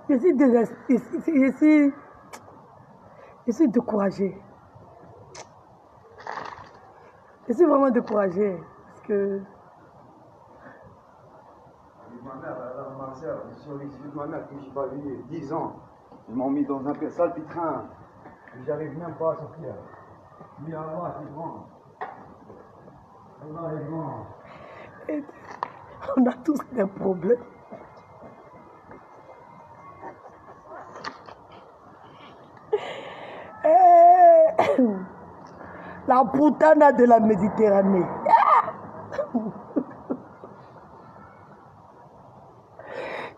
Je suis découragée. Je suis vraiment découragée. Parce que... Ma mère, ma mère qui je suis pas venu 10 ans. Ils m'ont mis dans un sale train. J'arrive même pas à sortir. Lui, Allah, c'est grand. Allah est grand. On a tous des problèmes. La puttana de la Méditerranée.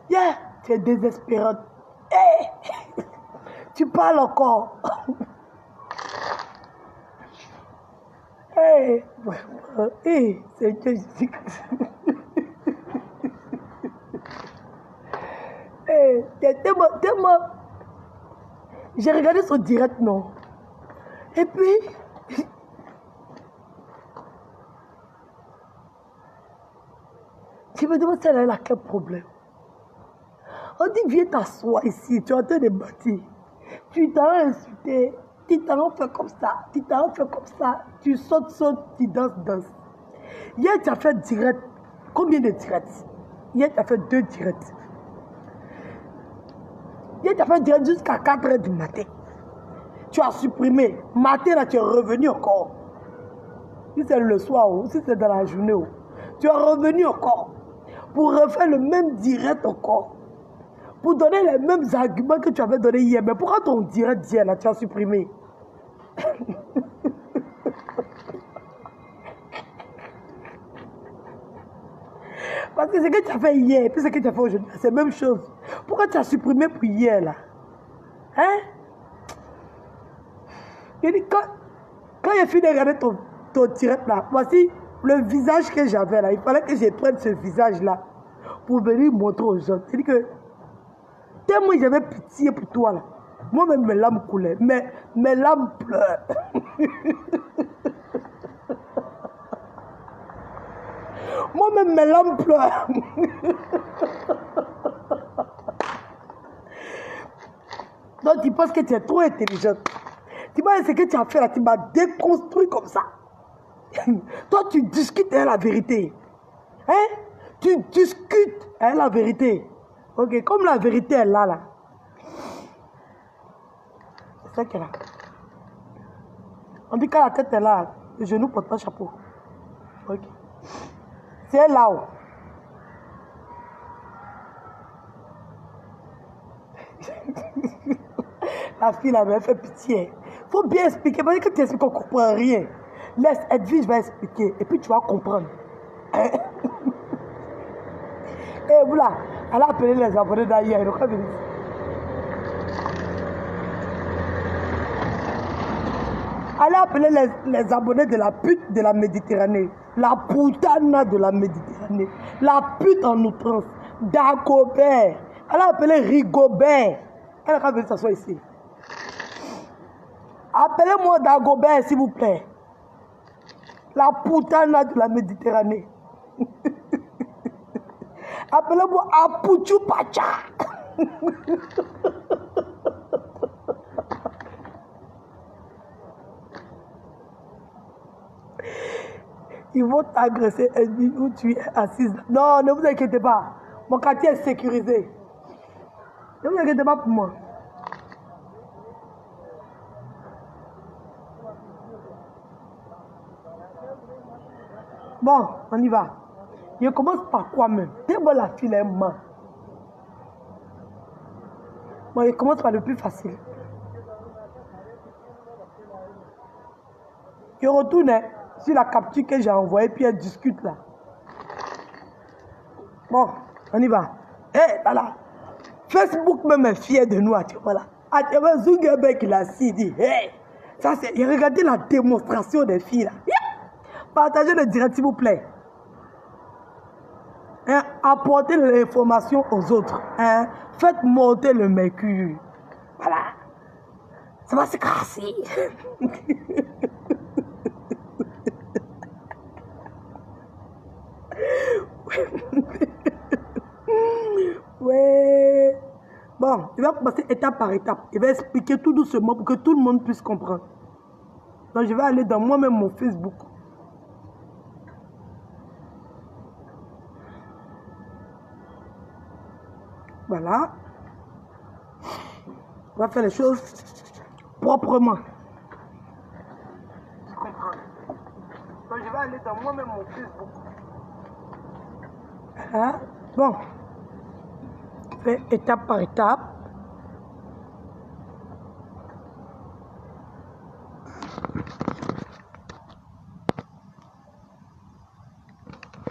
Yeah, tu es désespérante. Hey, tu parles encore. Hey, hey, c'est hey, tellement. J'ai regardé son direct, non. Et puis, je me demande si elle a quel problème. On dit, viens t'asseoir ici, tu es en train de bâtir. Tu t'as insulté, tu t'as fait comme ça, tu t'as fait comme ça, tu sautes, tu danses. Hier, tu as fait direct. Combien de directs? Hier, tu as fait 2 directs. Hier, tu as fait direct jusqu'à 4 h du matin. Tu as supprimé. Matin, là, tu es revenu encore. Si c'est le soir ou si c'est dans la journée, tu es revenu encore pour refaire le même direct encore. Pour donner les mêmes arguments que tu avais donnés hier. Mais pourquoi ton direct d'hier, là, tu as supprimé? Parce que ce que tu as fait hier, puis ce que tu as fait aujourd'hui, c'est la même chose. Pourquoi tu as supprimé pour hier, là? Hein? Je dis, quand j'ai fini de regarder ton direct, là, voici le visage que j'avais, là. Il fallait que je prenne ce visage-là pour venir montrer aux gens. C'est-à-dire que tellement j'avais pitié pour toi, là. Moi-même, mes larmes coulaient. Mes larmes pleurent. Moi-même, mes larmes pleurent. Donc, tu penses que tu es trop intelligente. Tu vois ce que tu as fait là, tu m'as déconstruit comme ça. Toi, tu discutes la vérité. Hein? Tu discutes la vérité. Ok, comme la vérité est là, là. C'est ça qu'elle a. On dit quand la tête est là, le genou porte pas chapeau. Ok. C'est là-haut. La fille là, elle fait pitié. Il faut bien expliquer. Parce que tu expliques, on ne comprend rien. Laisse Edwige va expliquer. Et puis tu vas comprendre. Et voilà, elle a appelé les abonnés d'ailleurs. Elle a appelé les abonnés de la pute de la Méditerranée. La putana de la Méditerranée. La pute en outrance. Dagobert. Elle a appelé Rigobert. Elle a venir s'asseoir ici. Appelez-moi Dagobert, s'il vous plaît. La putana de la Méditerranée. Appelez-moi Apuchu Pacha. Ils vont t'agresser où tu es assise. Non, ne vous inquiétez pas. Mon quartier est sécurisé. Ne vous inquiétez pas pour moi. Bon, on y va. Je commence par quoi même? T'es bon la fille est main. Bon, il commence par le plus facile. Je retourne sur la capture que j'ai envoyée, puis elle discute là. Bon, on y va. Hé, voilà. Facebook même est fier de nous, voilà. Zuckerberg, il a dit, hé, ça c'est, regardez la démonstration des filles là. Partagez le direct s'il vous plaît. Hein, apportez l'information aux autres. Hein, faites monter le mercure. Voilà. Ça va se casser. Ouais. Bon, il va passer étape par étape. Il va expliquer tout doucement pour que tout le monde puisse comprendre. Donc, je vais aller dans moi-même mon Facebook. Voilà. On va faire les choses proprement. Tu comprends? Donc, je vais aller dans moi-même mon Facebook. Voilà. Bon. Fait étape par étape.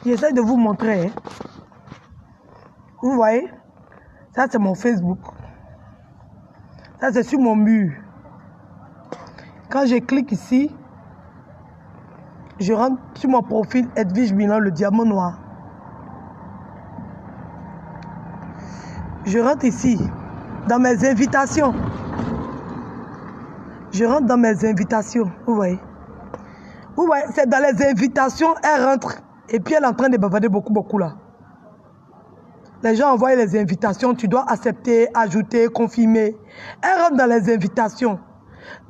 J'essaie de vous montrer. Hein. Vous voyez? Ça, c'est mon Facebook. Ça, c'est sur mon mur. Quand je clique ici, je rentre sur mon profil Edwige Milan, le diamant noir. Je rentre ici, dans mes invitations. Je rentre dans mes invitations, vous voyez. Vous voyez, c'est dans les invitations, elle rentre. Et puis elle est en train de bavarder beaucoup là. Les gens envoient les invitations, tu dois accepter, ajouter, confirmer. Elle rentre dans les invitations.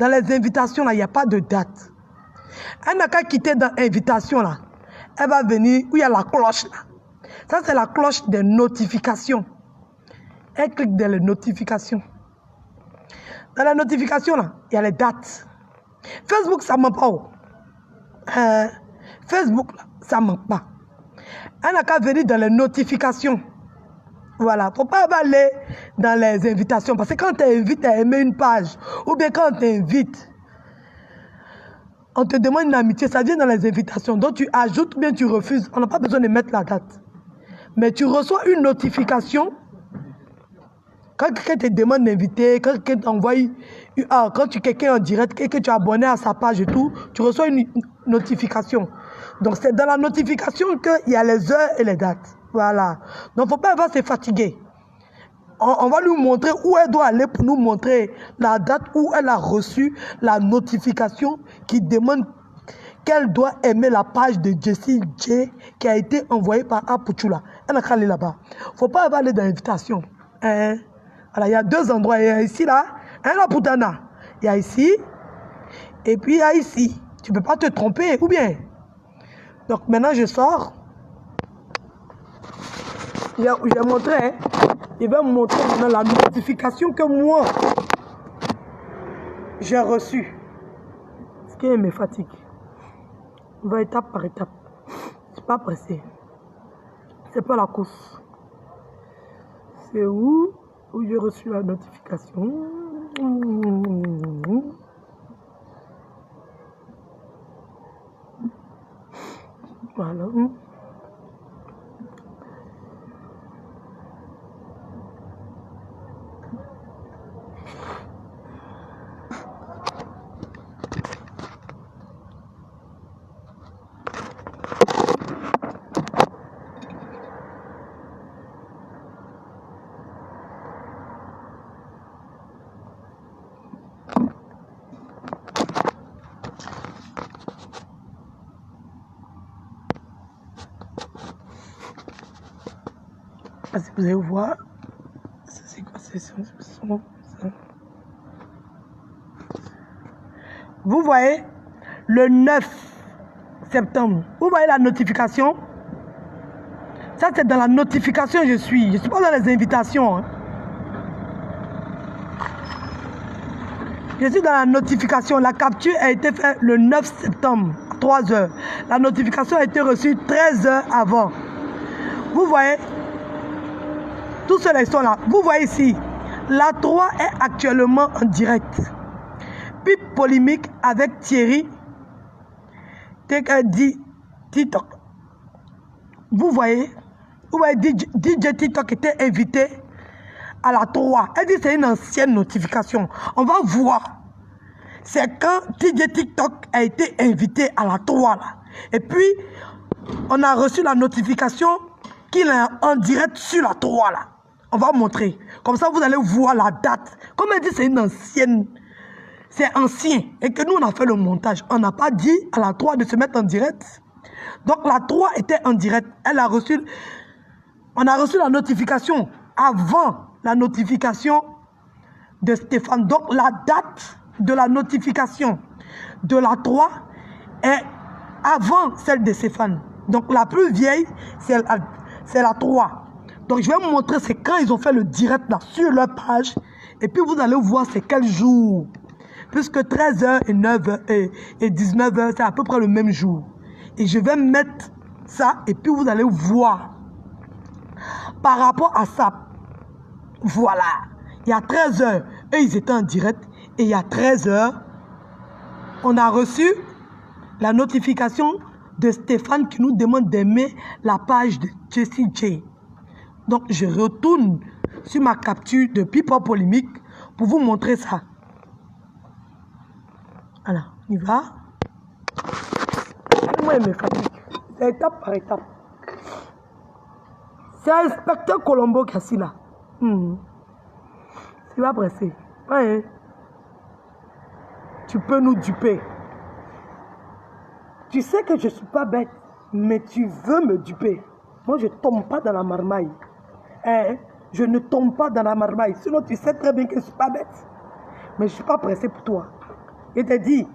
Dans les invitations, là, il n'y a pas de date. Elle n'a qu'à quitter dans l'invitation, là. Elle va venir où il y a la cloche, là. Ça, c'est la cloche des notifications. Elle clique dans les notifications. Dans la notification, là, il y a les dates. Facebook, ça ne ment pas. Facebook, là, ça ne ment pas. Elle n'a qu'à venir dans les notifications. Voilà. Il ne faut pas aller dans les invitations. Parce que quand tu invites à aimer une page, ou bien quand on t'invite, on te demande une amitié, ça vient dans les invitations. Donc tu ajoutes ou bien tu refuses. On n'a pas besoin de mettre la date. Mais tu reçois une notification. Quand quelqu'un te demande d'inviter, quand quelqu'un t'envoie, quand tu quelqu'un en direct et que tu es abonné à sa page et tout, tu reçois une notification. Donc c'est dans la notification qu'il y a les heures et les dates. Voilà. Donc il ne faut pas se fatiguer. On va lui montrer où elle doit aller pour nous montrer la date où elle a reçu la notification qui demande qu'elle doit aimer la page de Jessie J qui a été envoyée par Apuchula. Elle n'a qu'à aller là-bas. Il ne faut pas aller dans l'invitation. Voilà, il y a deux endroits. Il y a ici, là, la Putana. Il y a ici, et puis il y a ici. Tu ne peux pas te tromper, ou bien. Donc maintenant, je sors. J'ai montré, hein. Il va me montrer maintenant la notification que moi, j'ai reçue. Ce qui me fatigue. On va étape par étape. Je ne suis pas pressé. C'est pas la course. C'est où j'ai reçu la notification. Voilà. Si vous allez voir, c'est quoi ça. Vous voyez, le 9 septembre, vous voyez la notification. Ça, c'est dans la notification je suis. Je ne suis pas dans les invitations. Hein. Je suis dans la notification. La capture a été faite le 9 septembre, à 3 h. La notification a été reçue 13 h avant. Vous voyez, tous ceux-là, ils sont là. Vous voyez ici, La 3 est actuellement en direct. Pipe polémique avec Thierry TikTok. Vous voyez DJ TikTok était invité à la 3. Elle dit c'est une ancienne notification. On va voir. C'est quand DJ TikTok a été invité à la 3 là. Et puis, on a reçu la notification qu'il est en direct sur la 3 là. On va montrer. Comme ça, vous allez voir la date. Comme elle dit, c'est une ancienne. C'est ancien. Et que nous, on a fait le montage. On n'a pas dit à la 3 de se mettre en direct. Donc, la 3 était en direct. Elle a reçu... On a reçu la notification avant la notification de Stéphane. Donc, la date de la notification de la 3 est avant celle de Stéphane. Donc, la plus vieille, c'est la 3. Donc, je vais vous montrer, c'est quand ils ont fait le direct là, sur leur page. Et puis, vous allez voir c'est quel jour. Puisque 13h et 9h et 19h, c'est à peu près le même jour. Et je vais mettre ça, et puis vous allez voir. Par rapport à ça, voilà. Il y a 13h, eux, ils étaient en direct. Et il y a 13h, on a reçu la notification de Stéphane qui nous demande d'aimer la page de Jessie J. Donc, je retourne sur ma capture de People Polémique pour vous montrer ça. Alors, on y va. Moi, mes familles, c'est étape par étape. C'est Inspecteur Colombo qui est assis là. Tu vas presser. Ouais. Tu peux nous duper. Tu sais que je ne suis pas bête, mais tu veux me duper. Moi, je ne tombe pas dans la marmaille. Hein? Je ne tombe pas dans la marmaille. Sinon, tu sais très bien que je ne suis pas bête. Mais je ne suis pas pressé pour toi. Je t'ai dit,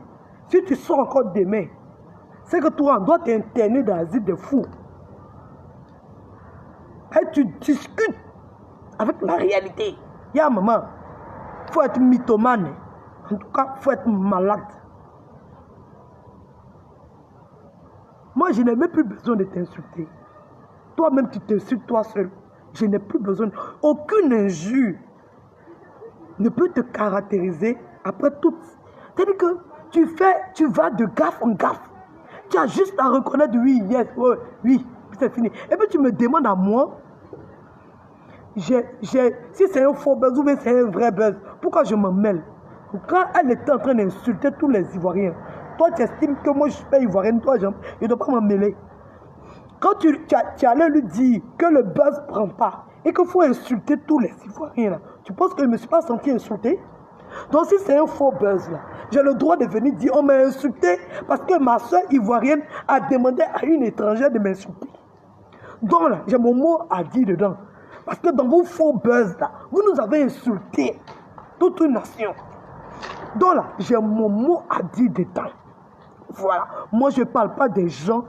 si tu sors encore demain, c'est que toi, on doit t'interner dans l'asile de fous. Et tu discutes avec la réalité. Il y a un moment, il faut être mythomane. En tout cas, il faut être malade. Moi, je n'ai même plus besoin de t'insulter. Toi-même, tu t'insultes toi seul. Je n'ai plus besoin. Aucune injure ne peut te caractériser après tout. C'est-à-dire que tu vas de gaffe en gaffe. Tu as juste à reconnaître oui, yes, oui, c'est fini. Et puis tu me demandes à moi, si c'est un faux buzz ou bien c'est un vrai buzz, pourquoi je m'en mêle? Quand elle était en train d'insulter tous les Ivoiriens, toi tu estimes que moi je suis pas Ivoirienne, toi je ne dois pas m'en mêler. Quand tu allais lui dire que le buzz ne prend pas et qu'il faut insulter tous les Ivoiriens, là, tu penses que je ne me suis pas senti insulté? Donc si c'est un faux buzz là, j'ai le droit de venir dire on m'a insulté parce que ma soeur ivoirienne a demandé à une étrangère de m'insulter. Donc là, j'ai mon mot à dire dedans. Parce que dans vos faux buzz là, vous nous avez insulté toute une nation. Donc là, j'ai mon mot à dire dedans. Voilà. Moi, je ne parle pas des gens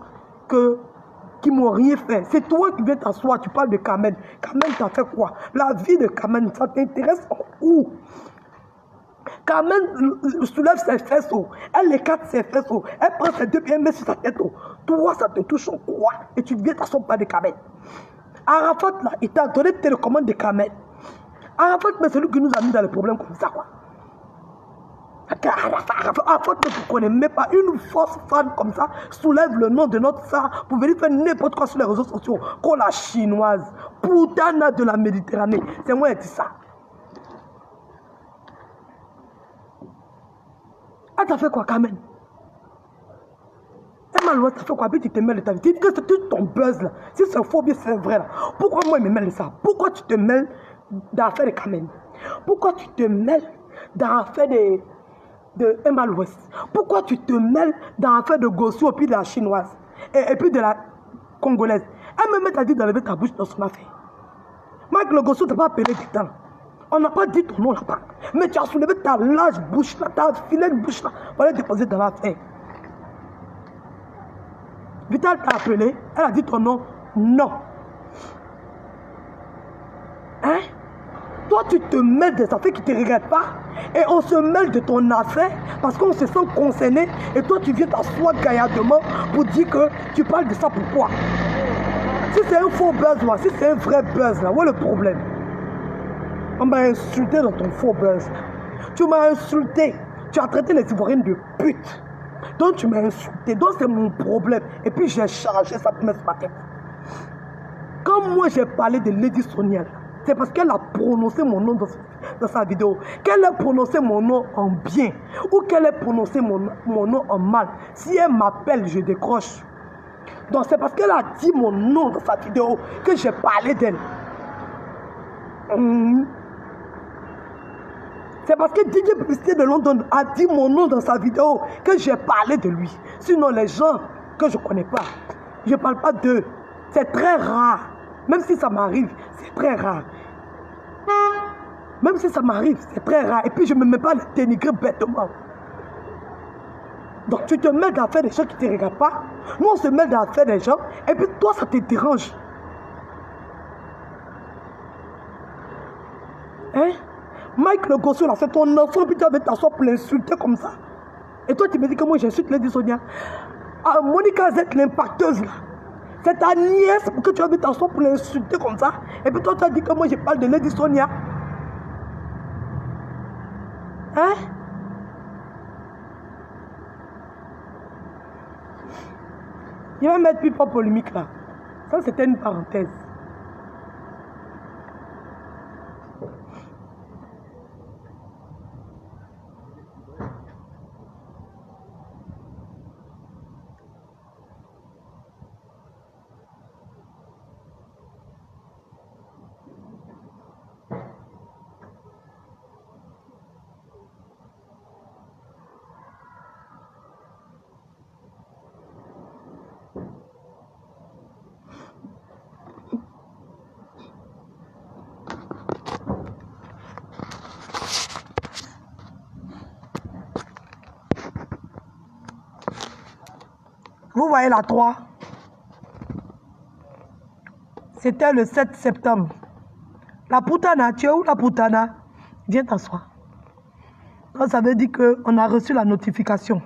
qui m'ont rien fait. C'est toi qui viens t'asseoir, tu parles de Kamen. Kamen t'a fait quoi? La vie de Kamen, ça t'intéresse où? Kamen soulève ses fesses, elle écarte ses fesses, elle prend ses deux pieds et met sur sa tête. Toi, ça te touche en quoi? Et tu viens t'asseoir pas de Kamen. Arafat, là, il t'a donné télécommande de Kamen. Arafat, mais c'est lui qui nous a mis dans les problèmes comme ça, quoi. Arafat, ne vous connaissez même pas. Une fausse femme comme ça soulève le nom de notre Sarah pour venir faire n'importe quoi sur les réseaux sociaux. Comme la chinoise, Poutana de la Méditerranée. C'est moi qui dis ça. Elle t'a fait quoi, Kamen? Emma Louise t'a fait quoi? Puis tu te mêles de ta vie. Tu dis que c'est tout ton buzz là. Si c'est faux, bien c'est vrai là. Pourquoi moi je me mêle de ça? Pourquoi tu te mêles dans l'affaire de Kamen? Pourquoi tu te mêles dans l'affaire de Emma Louise? Pourquoi tu te mêles dans l'affaire de Gossou et puis de la chinoise? Et puis de la congolaise? Elle t'a dit d'enlever ta bouche dans son affaire. Mike le Gossou t'a pas appelé du temps. On n'a pas dit ton nom là-bas. Mais tu as soulevé ta large bouche là, ta filaine bouche là, pour aller déposer dans l'affaire. Vital t'a appelé, elle a dit ton nom. Non. Hein? Toi, tu te mêles des affaires qui ne te regardent pas. Et on se mêle de ton affaire parce qu'on se sent concerné. Et toi, tu viens t'asseoir gaillardement pour dire que tu parles de ça. Pourquoi? Si c'est un faux buzz là, si c'est un vrai buzz là, où est le problème? On m'a insulté dans ton faux buzz. Tu m'as insulté. Tu as traité les Ivoiriennes de pute. Donc tu m'as insulté. Donc c'est mon problème. Et puis j'ai chargé ça pour mettre ma tête. Quand moi j'ai parlé de Lady Sonia, c'est parce qu'elle a prononcé mon nom dans sa vidéo. Qu'elle a prononcé mon nom en bien. Ou qu'elle a prononcé mon nom en mal. Si elle m'appelle, je décroche. Donc c'est parce qu'elle a dit mon nom dans sa vidéo que j'ai parlé d'elle. C'est parce que DJ Publicité de London a dit mon nom dans sa vidéo que j'ai parlé de lui. Sinon les gens que je ne connais pas, je ne parle pas d'eux. C'est très rare. Même si ça m'arrive, c'est très rare. Même si ça m'arrive, c'est très rare. Et puis je ne me mets pas à les dénigrer bêtement. Donc tu te mets dans faire des gens qui ne te regardent pas. Nous on se met dans faire des gens. Et puis toi ça te dérange. Hein? Mike le gossou là, c'est ton enfant, puis tu vas t'asseoir pour l'insulter comme ça. Et toi tu me dis que moi j'insulte Lady Sonia. Ah, Monica Z l'impacteuse là. C'est ta nièce que tu vas t'asseoir pour l'insulter comme ça. Et puis toi tu as dit que moi je parle de Lady Sonia. Hein? Il va mettre plus pas polémique là. Ça c'était une parenthèse. Vous voyez la 3. C'était le 7 septembre. La Putana, tu es où la Putana? Viens t'asseoir. Ça veut dire qu'on a reçu la notification.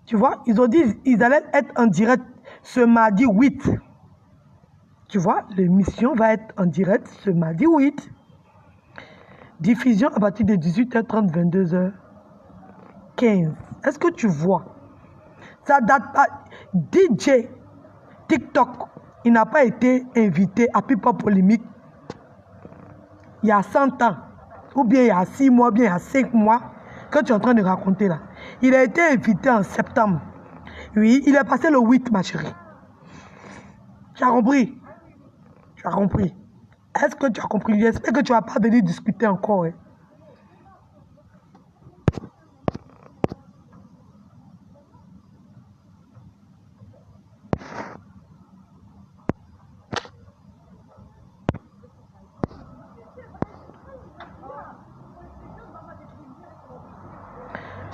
Tu vois, ils ont dit qu'ils allaient être en direct ce mardi 8. Tu vois, l'émission va être en direct ce mardi 8. Diffusion à partir de 18h30, 22h15. Est-ce que tu vois? Ça date pas. DJ TikTok, il n'a pas été invité à People Polémique il y a 100 ans, ou bien il y a 6 mois, ou bien il y a 5 mois, que tu es en train de raconter là. Il a été invité en septembre. Oui, il est passé le 8, ma chérie. Tu as compris? Tu as compris? Est-ce que tu as compris? J'espère que tu ne vas pas venir discuter encore. Hein.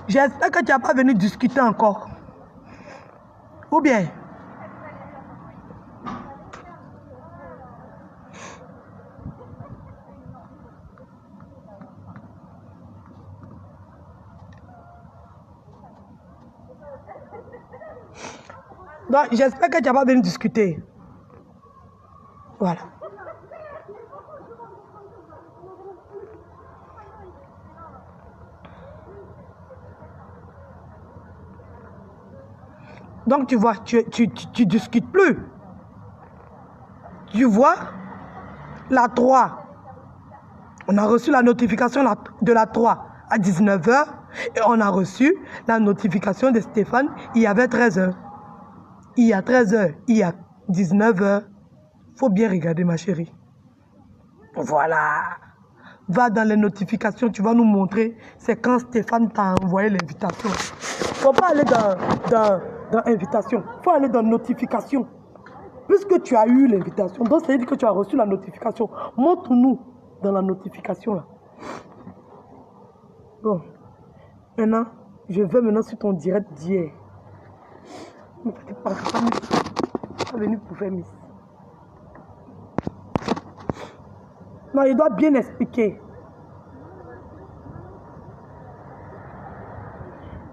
J'espère que tu n'as pas venu discuter encore. Ou bien? Donc, j'espère que tu n'as pas venu discuter. Voilà. Donc, tu vois, tu discutes plus. Tu vois, la 3. On a reçu la notification de la 3 à 19h. Et on a reçu la notification de Stéphane, il y avait 13h. Il y a 13h, il y a 19h. Faut bien regarder, ma chérie. Voilà. Va dans les notifications, tu vas nous montrer. C'est quand Stéphane t'a envoyé l'invitation. Faut pas aller dans invitation. Faut aller dans notification. Puisque tu as eu l'invitation, donc ça veut dire que tu as reçu la notification. Montre-nous dans la notification là. Bon. Maintenant, je vais maintenant sur ton direct d'hier. Ne t'es pas venu pour faire miss. Non, il doit bien expliquer.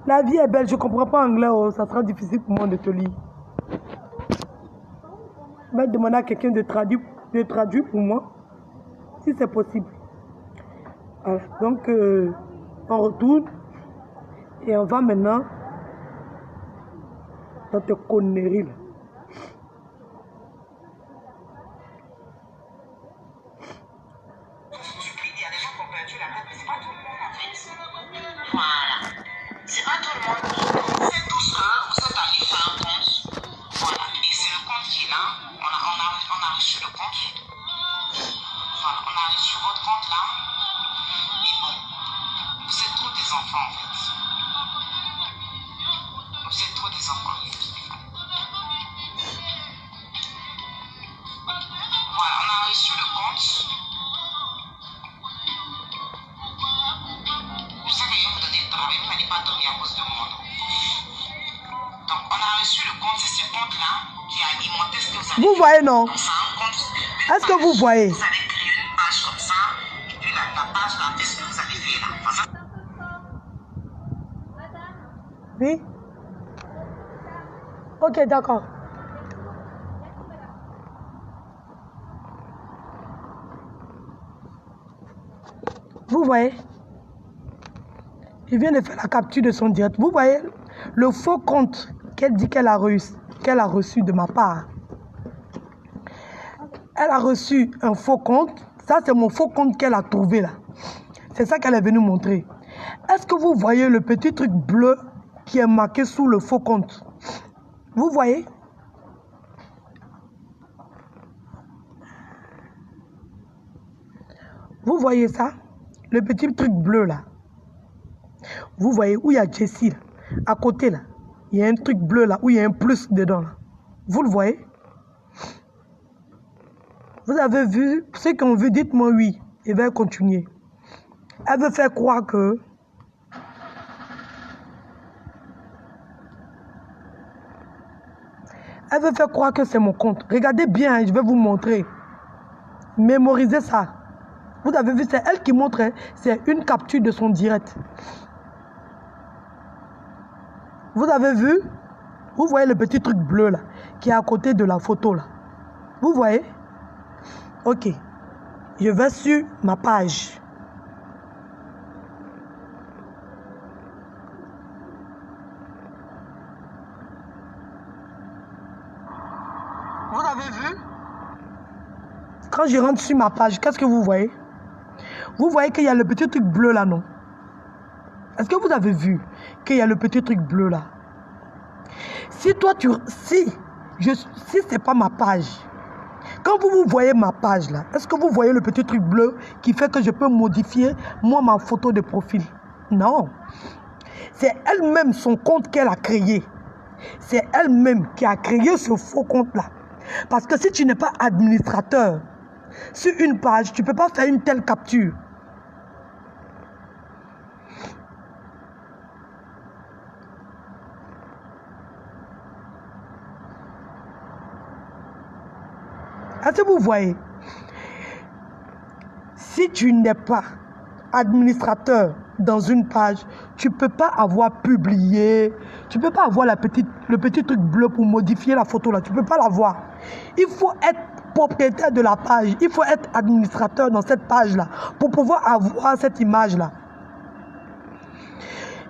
La vie est belle, je ne comprends pas anglais, oh, ça sera difficile pour moi de te lire. Je vais demander à quelqu'un de traduire Je traduis pour moi, si c'est possible. Voilà. Donc, on retourne et on va maintenant dans tes conneries là. C'est pas tout le monde qui sait tout ce que vous êtes allé faire un compte. Voilà. Et c'est le compte qui est là. On a reçu le compte. Voilà. On a reçu votre compte là. Et bon, vous êtes trop des enfants en fait. Vous êtes trop des enfants, Stéphane. Voilà. On a reçu le compte. Je sais que je vais vous donner le travail, vous n'allez pas dormir à cause de moi. Donc, on a reçu le compte, c'est ce compte-là qui a alimenté ce que vous avez. Vous voyez, non? Ça, un compte. Est-ce que vous voyez? Vous avez créé une page comme ça, et puis la page là, qu'est-ce que vous avez fait là? Oui? Ok, d'accord. Vous voyez? Il vient de faire la capture de son direct. Vous voyez le faux compte qu'elle dit qu'elle a reçu de ma part. Elle a reçu un faux compte. Ça, c'est mon faux compte qu'elle a trouvé là. C'est ça qu'elle est venue montrer. Est-ce que vous voyez le petit truc bleu qui est marqué sous le faux compte? Vous voyez? Vous voyez ça? Le petit truc bleu là. Vous voyez où il y a Jessie là. À côté là. Il y a un truc bleu là où il y a un plus dedans là. Vous le voyez? Vous avez vu? Ceux qui ont vu, dites-moi oui. Je vais continuer. Elle veut faire croire que... Elle veut faire croire que c'est mon compte. Regardez bien, je vais vous montrer. Mémorisez ça. Vous avez vu, c'est elle qui montre, hein, c'est une capture de son direct. Vous avez vu? Vous voyez le petit truc bleu là, qui est à côté de la photo là. Vous voyez? Ok. Je vais sur ma page. Vous avez vu? Quand je rentre sur ma page, qu'est-ce que vous voyez? Vous voyez qu'il y a le petit truc bleu là, non? Est-ce que vous avez vu qu'il y a le petit truc bleu là? Si toi, si c'est pas ma page, quand vous voyez ma page là, est-ce que vous voyez le petit truc bleu qui fait que je peux modifier moi ma photo de profil? Non. C'est elle-même son compte qu'elle a créé. C'est elle-même qui a créé ce faux compte là. Parce que si tu n'es pas administrateur sur une page, tu ne peux pas faire une telle capture. Est-ce que vous voyez? Si tu n'es pas administrateur dans une page, tu ne peux pas avoir publié, tu ne peux pas avoir le petit truc bleu pour modifier la photo là, tu ne peux pas l'avoir. Il faut être propriétaire de la page, il faut être administrateur dans cette page là pour pouvoir avoir cette image là.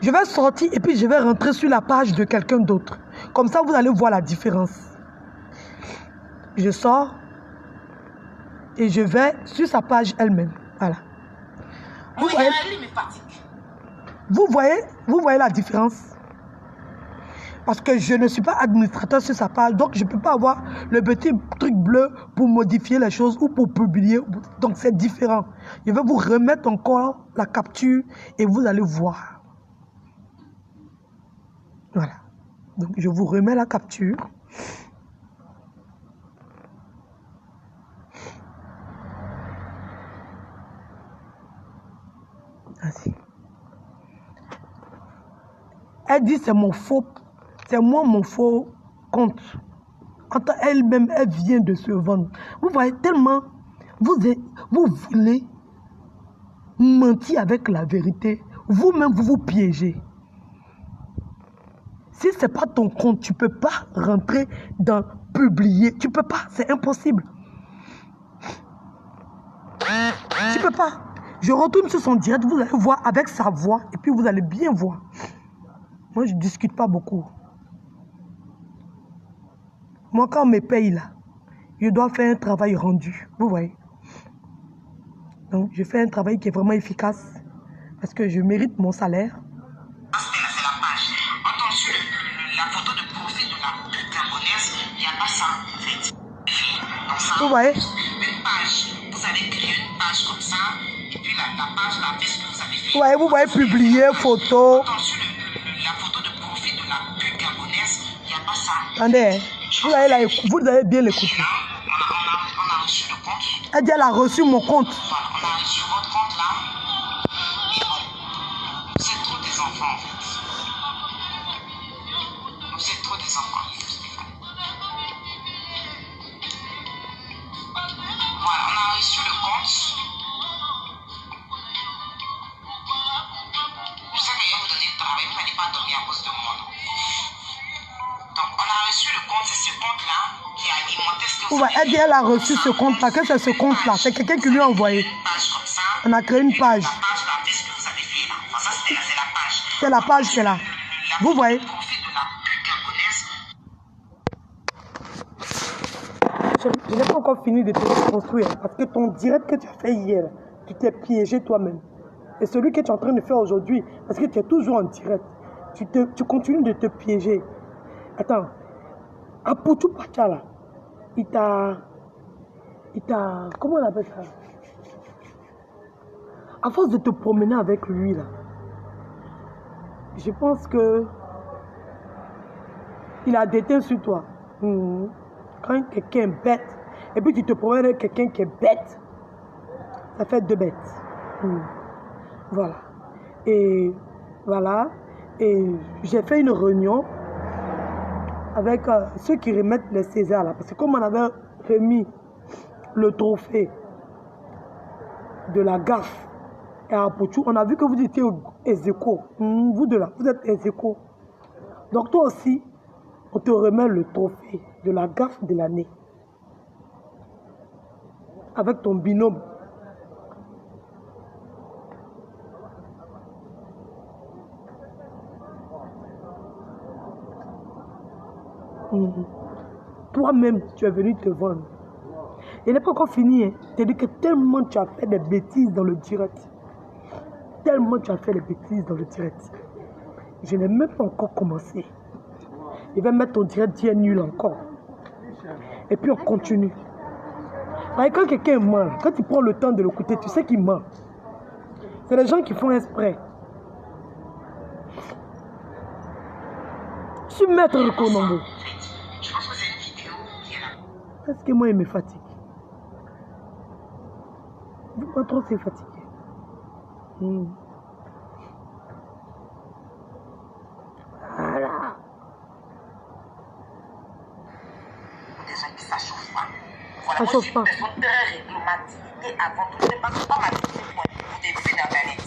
Je vais sortir et puis je vais rentrer sur la page de quelqu'un d'autre. Comme ça, vous allez voir la différence. Je sors et je vais sur sa page elle-même. Voilà. Vous voyez la différence? Parce que je ne suis pas administrateur sur sa page, donc je ne peux pas avoir le petit truc bleu pour modifier les choses ou pour publier. Donc c'est différent. Je vais vous remettre encore la capture et vous allez voir. Voilà. Donc je vous remets la capture. Ainsi. Elle dit c'est mon faux, c'est moi mon faux compte. Quand elle-même, elle vient de se vendre. Vous voyez tellement, vous voulez mentir avec la vérité. Vous-même, vous vous piégez. Si ce n'est pas ton compte, tu ne peux pas rentrer dans publier. Tu ne peux pas, c'est impossible. Tu peux pas. Je retourne sur son direct, vous allez voir avec sa voix et puis vous allez bien voir. Moi, je ne discute pas beaucoup. Moi, quand on me paye là, je dois faire un travail rendu. Vous voyez. Donc, je fais un travail qui est vraiment efficace parce que je mérite mon salaire. C'est la page. Entends sur la photo de profil de la gabonaise, il n'y a pas ça en fait. Donc ça, Vous voyez. une page. Vous allez créer une page comme ça, et puis la page, la ce que vous avez fait. Ouais, vous voyez publier photo. Entends sur la photo de profil de la gabonaise, il n'y a pas ça. Attendez, vous allez bien l'écouter. Là, on a reçu le compte. Elle dit elle a reçu mon compte. Voilà, on a reçu votre compte là. Et bon, c'est trop des enfants en fait. C'est trop des enfants. Voilà, on a reçu le compte. Je sais que je vais vous donner le travail, vous n'allez pas dormir à cause de moi. Donc, on a reçu le compte, c'est ce compte-là qui a alimenté ce que vous avez Elle dit elle a reçu ce compte-là, que c'est ce compte-là. C'est quelqu'un qui lui a envoyé. une page comme ça. On a créé une page. La page là, ce que vous avez fait là. Enfin, ça, c'est la page. C'est la page qui est là. Vous voyez. Le profil de la gabonaise. Je n'ai pas encore fini de te reconstruire parce que ton direct que tu as fait hier, tu t'es piégé toi-même. Et celui que tu es en train de faire aujourd'hui, parce que tu es toujours en direct, tu continues de te piéger. Attends, Aputu Pacha là, il t'a, comment on appelle ça? À force de te promener avec lui là, je pense que il a déteint sur toi. Quand quelqu'un est bête, et puis tu te promènes avec quelqu'un qui est bête, ça fait deux bêtes. Voilà. Et voilà. Et j'ai fait une réunion avec ceux qui remettent les Césars là. Parce que comme on avait remis le trophée de la gaffe et à Aputu, on a vu que vous étiez ex-aequo. Vous deux là, vous êtes ex-aequo. Donc toi aussi, on te remet le trophée de la gaffe de l'année. Avec ton binôme. Toi-même, tu es venu te vendre. Il n'est pas encore fini. Hein. C'est-à-dire que tellement tu as fait des bêtises dans le direct. Tellement tu as fait des bêtises dans le direct. Je n'ai même pas encore commencé. Il va mettre ton direct bien nul encore. Et puis on continue. Quand quelqu'un ment, quand tu prends le temps de l'écouter, tu sais qu'il ment. C'est les gens qui font exprès. Je suis maître de Konombo. Je pense que c'est une vidéo qui est là. Parce que moi, il me fatigue. Dis-moi trop, c'est fatigué. Voilà. Désolé, ça chauffe pas. Voilà, Ça moi, chauffe je suis pas. une personne très diplomatique et avant tout, je ne base pas ma dignité pour des vues d'Internet.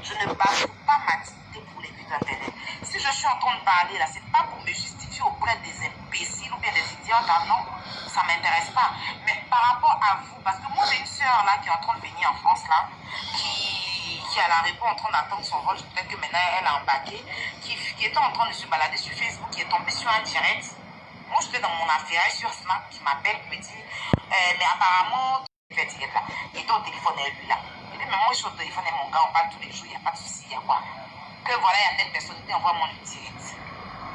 Je ne base pas ma dignité pour les vues d'Internet. Si je suis en train de parler là, c'est pas pour me justifier auprès des imbéciles ou bien des idiots, hein, non, ça m'intéresse pas. Mais par rapport à vous, parce que moi j'ai une soeur là qui est en train de venir en France là, qui est à l'aéroport en train d'attendre son vol, peut-être que maintenant elle a embarqué, qui était en train de se balader sur Facebook, qui est tombée sur un direct. Moi j'étais dans mon affaire sur Snap, qui m'appelle, qui me dit, mais apparemment, tu fais direct là, il était au téléphone avec lui là. Il dit, mais moi je suis au téléphone avec mon gars, on parle tous les jours, il n'y a pas de souci, il y a quoi. Que voilà, il y a telle personne qui envoie mon direct.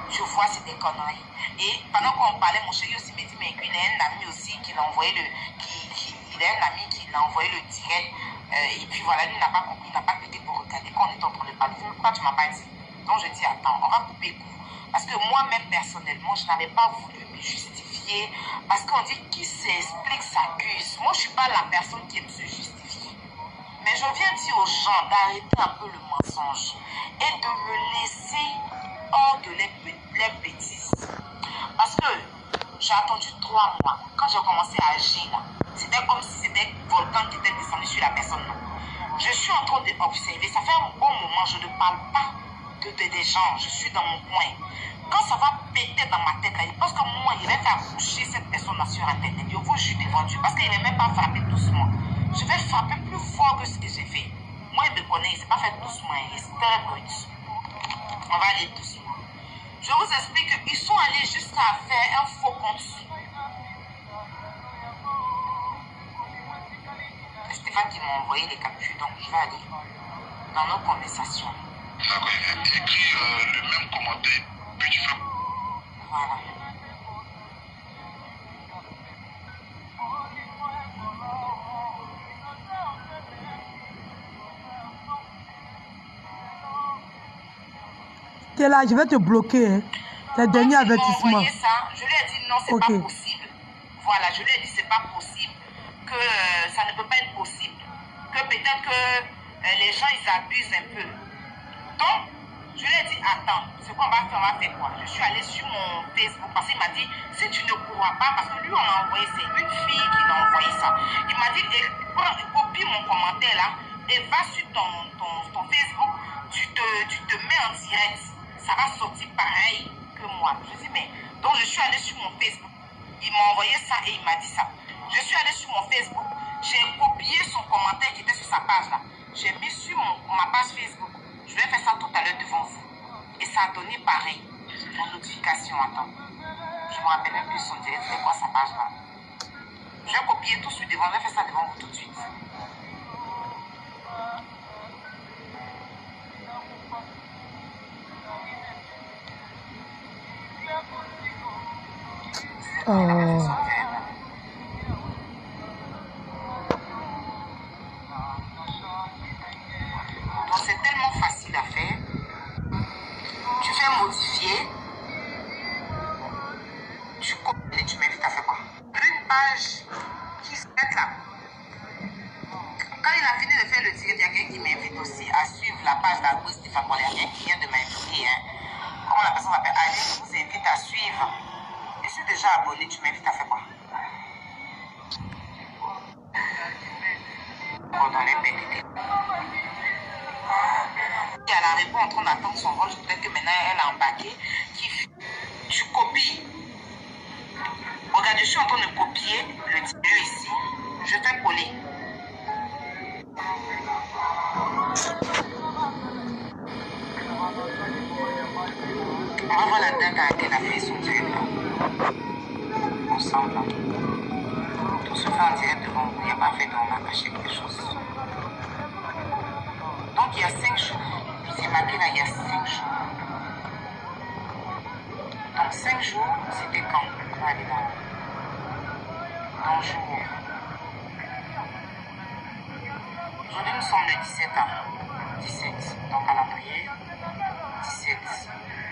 Je vois, c'est des conneries. Et pendant qu'on parlait, mon chéri aussi me dit, mais il a un ami aussi qui l'a envoyé il a un ami qui l'a envoyé le direct. Et puis voilà, lui n'a pas compris, il n'a pas cliqué pour regarder quand on est en train de parler. Pourquoi tu ne m'as pas dit? Donc je dis, attends, on va couper court. Parce que moi-même, personnellement, je n'avais pas voulu me justifier. Parce qu'on dit, qui s'explique s'accuse. Moi, je ne suis pas la personne qui aime se justifier. Mais je viens dire aux gens d'arrêter un peu le mensonge et de me laisser hors de les bêtises. Parce que j'ai attendu 3 mois. Quand j'ai commencé à agir là, c'était comme si c'était un volcan qui était descendu sur la personne. Je suis en train d'observer. Ça fait un bon moment, je ne parle pas des gens. Je suis dans mon coin. Quand ça va péter dans ma tête là, parce que moi, il va faire boucher cette personne là sur Internet. Je vous jure devant Dieu. Parce qu'il n'est même pas frappé doucement. je vais frapper plus fort que ce que j'ai fait. Moi, il me connaît, il ne s'est pas fait doucement, il est très brut. On va aller doucement. Je vous explique qu'ils sont allés jusqu'à faire un faux compte. C'est Stéphane qui m'a envoyé les captures, donc je vais aller dans nos conversations. D'accord, écris le même commentaire, puis tu fais. Voilà. T'es là, je vais te bloquer. Hein. Le dernier avertissement. Envoyé ça, je lui ai dit non, c'est pas possible. Voilà, je lui ai dit c'est pas possible, que ça ne peut pas être possible, que peut-être que les gens ils abusent un peu. Donc, je lui ai dit attends, ce qu'on va faire, on va faire quoi? Je suis allée sur mon Facebook parce qu'il m'a dit si tu ne crois pas, parce que lui on a envoyé, c'est une fille qui l'a envoyé ça. Il m'a dit copie mon commentaire là et va sur ton Facebook, tu te mets en direct, ça va sortir pareil que moi. Je dis mais donc je suis allée sur mon Facebook, il m'a envoyé ça et il m'a dit ça. Je suis allée sur mon Facebook, j'ai copié son commentaire qui était sur sa page là, j'ai mis sur ma page Facebook. Je vais faire ça tout à l'heure devant vous. Et ça a donné pareil. Mon notification, attends. Je me rappelle même plus son direct, c'est quoi sa page là. Je vais copier tout sur devant, je vais faire ça devant vous tout de suite. Donc c'est tellement facile à faire. Tu fais modifier. Tu copies et tu m'invites à faire quoi? Une page qui se met là. Quand il a fini de faire le direct, il y a quelqu'un qui m'invite aussi à suivre la page d'Agou Stéphane. Il y a quelqu'un qui vient de m'inviter. Hein. Comment la personne s'appelle? Allez, vous invite à suivre. Je suis déjà abonné, tu m'invites à faire quoi? Bon, dans les PDD. Et à la réponse en train d'attendre son rôle, peut-être que maintenant elle a embarqué. Tu copies. Regarde, je suis en train de copier le lieu ici. Je fais coller. On va voir la date à laquelle elle a fait son direct là. Ensemble. Tout se fait en direct devant vous. Il n'y a pas fait on a caché quelque chose. Donc il y a 5 jours. C'est marqué là, il y a 5 jours. Donc 5 jours, c'était quand? On va aller dans jour. Aujourd'hui, nous sommes le 17 ans. 17. Donc calendrier. 17.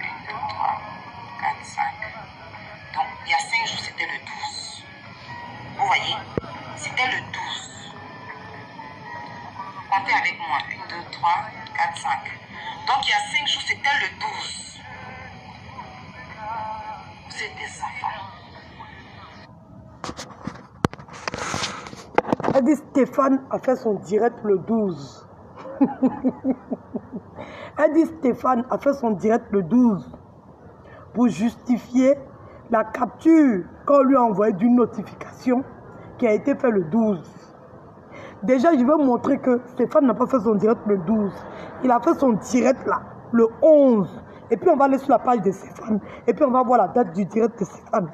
1, 2, 3, 4, 5. Donc il y a 5 jours, c'était le 12. Vous voyez? C'était le 12. Comptez avec moi. 1, 2, 3, 4, 5. Donc il y a 5 jours, c'était le 12. Vous êtes des enfants. Elle dit Stéphane a fait son direct le 12. Elle dit Stéphane a fait son direct le 12 pour justifier la capture qu'on lui a envoyée d'une notification qui a été faite le 12. Déjà, je vais montrer que Stéphane n'a pas fait son direct le 12. Il a fait son direct là, le 11. Et puis on va aller sur la page de Stéphane. Et puis on va voir la date du direct de Stéphane.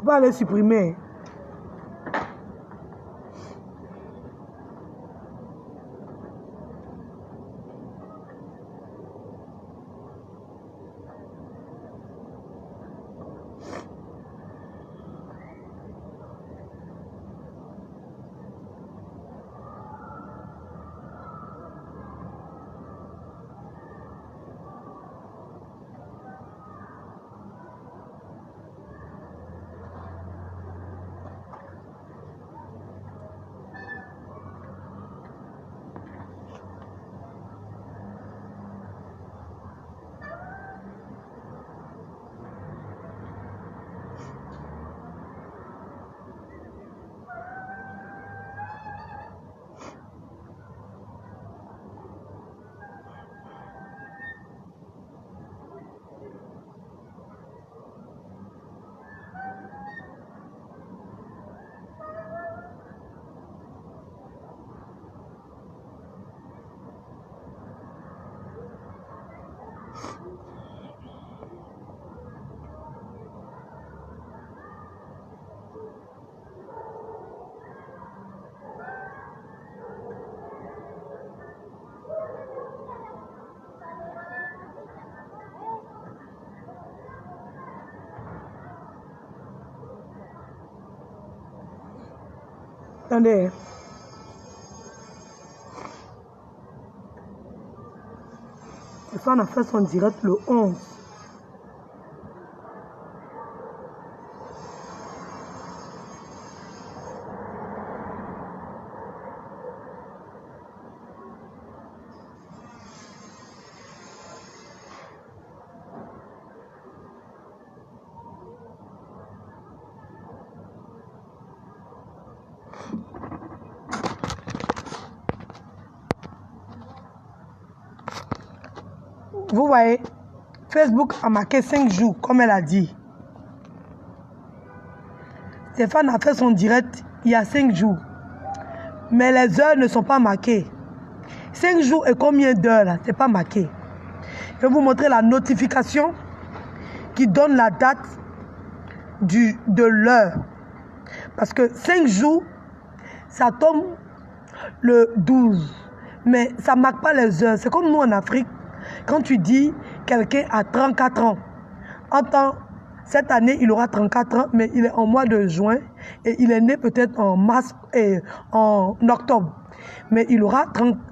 On va aller supprimer. Attendez. Stéphane a fait son direct le 11. Vous voyez, Facebook a marqué 5 jours, comme elle a dit. Stéphane a fait son direct il y a 5 jours. Mais les heures ne sont pas marquées. 5 jours et combien d'heures là? C'est pas marqué. Je vais vous montrer la notification qui donne la date de l'heure. Parce que 5 jours, ça tombe le 12. Mais ça ne marque pas les heures. C'est comme nous en Afrique. Quand tu dis quelqu'un a 34 ans, cette année il aura 34 ans, mais il est en mois de juin et il est né peut-être en mars et en octobre. Mais il aura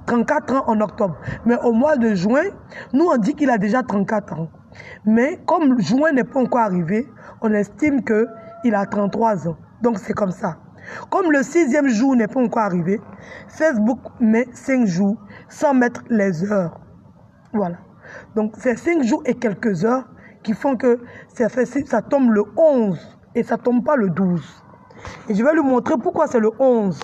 34 ans en octobre. Mais au mois de juin, nous on dit qu'il a déjà 34 ans. Mais comme juin n'est pas encore arrivé, on estime qu'il a 33 ans. Donc c'est comme ça. Comme le 6e jour n'est pas encore arrivé, Facebook met 5 jours sans mettre les heures. Voilà. Donc, c'est 5 jours et quelques heures qui font que ça tombe le 11 et ça ne tombe pas le 12. Et je vais lui montrer pourquoi c'est le 11.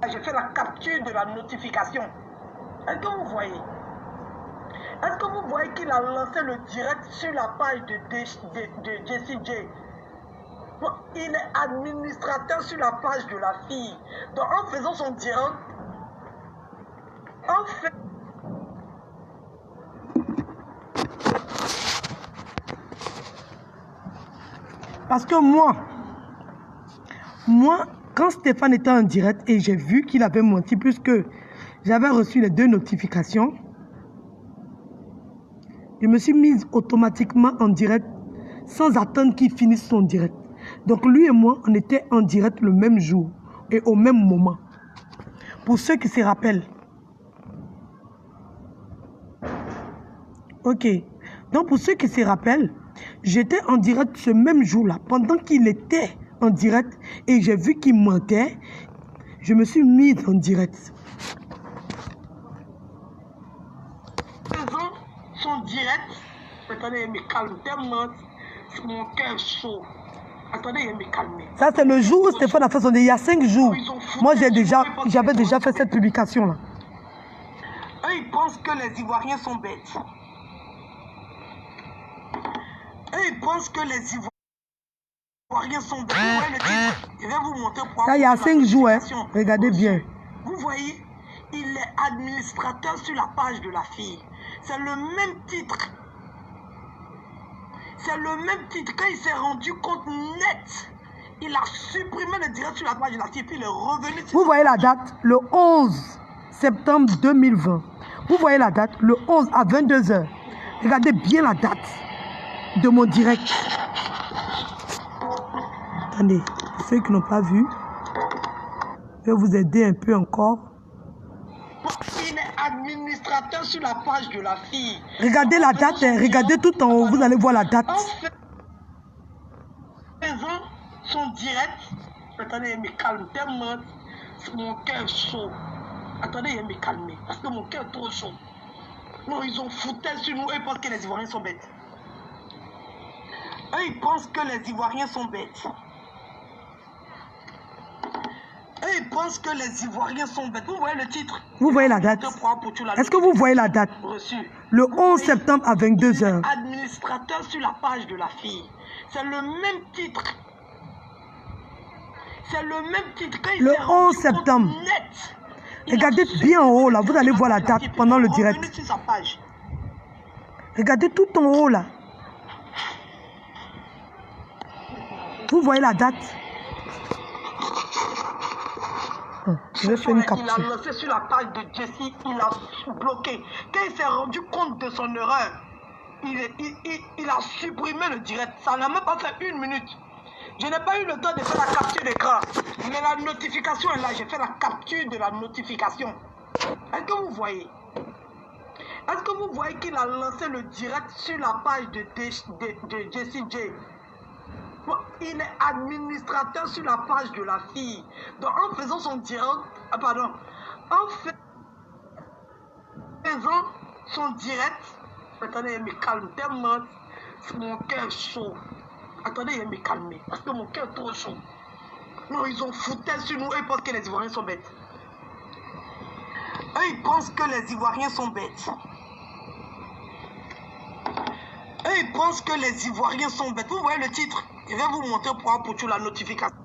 J'ai fait la capture de la notification. Est-ce que vous voyez? Est-ce que vous voyez qu'il a lancé le direct sur la page de Jessie J? Il est administrateur sur la page de la fille. Donc en faisant son direct, en fait... Parce que moi, quand Stéphane était en direct et j'ai vu qu'il avait menti puisque j'avais reçu les 2 notifications, je me suis mise automatiquement en direct sans attendre qu'il finisse son direct. Donc lui et moi, on était en direct le même jour et au même moment. Pour ceux qui se rappellent. Ok. Donc pour ceux qui se rappellent, j'étais en direct ce même jour-là, pendant qu'il était en direct et j'ai vu qu'il mentait, je me suis mise en direct. Faisant son direct, attendez, il me calme tellement, mon cœur chaud. Attendez, il me calme. Ça, c'est le jour où Stéphane a fait son direct, il y a 5 jours. Moi, j'avais déjà fait cette publication-là. Eux, ils pensent que les Ivoiriens sont bêtes. Eux, ils pensent que les Ivoiriens sont bêtes. Je vais vous montrer pourquoi. Ça, il y a 5 jours, hein. Regardez bien. Vous voyez, il est administrateur sur la page de la fille. C'est le même titre. C'est le même titre. Quand il s'est rendu compte net, il a supprimé le direct sur la page de la fille, puis il est revenu. Vous voyez la date, le 11 septembre 2020. Vous voyez la date, le 11 à 22 h. Regardez bien la date de mon direct. Attendez, ceux qui n'ont pas vu, je vais vous aider un peu encore. Il est administrateur sur la page de la fille. Regardez la date, regardez tout en haut, vous allez voir la date. En faisant son direct, attendez, il me calme tellement, mon cœur est chaud. Attendez, il me calme, parce que mon cœur est trop chaud. Non, ils ont foutu sur nous, eux, ils pensent que les Ivoiriens sont bêtes. Eux, ils pensent que les Ivoiriens sont bêtes. Eux, ils pensent que les Ivoiriens sont bêtes. Vous voyez le titre? Vous voyez la date? Est-ce que vous voyez la date? Le 11 septembre à 22 h. Administrateur sur la page de la fille. C'est le même titre. C'est le même titre. Le 11 septembre. Regardez bien en haut là, vous allez voir la date pendant le direct. Regardez tout en haut là. Vous voyez la date? Je vais faire une capture. Il a lancé sur la page de Jessie, il a bloqué. Quand il s'est rendu compte de son erreur, il a supprimé le direct. Ça n'a même pas fait 1 minute. Je n'ai pas eu le temps de faire la capture d'écran. Mais la notification est là. J'ai fait la capture de la notification. Est-ce que vous voyez? Est-ce que vous voyez qu'il a lancé le direct sur la page de Jessie J? Il est administrateur sur la page de la fille. Donc en faisant son direct, en faisant son direct, attendez, il me calme tellement, mon cœur est chaud. Attendez, il me calme, parce que mon cœur est trop chaud. Non, ils ont foutu sur nous, eux, ils pensent que les Ivoiriens sont bêtes. Eux, ils pensent que les Ivoiriens sont bêtes. Eux, ils pensent que les Ivoiriens sont bêtes. Vous voyez le titre? Je vais vous montrer pour la notification.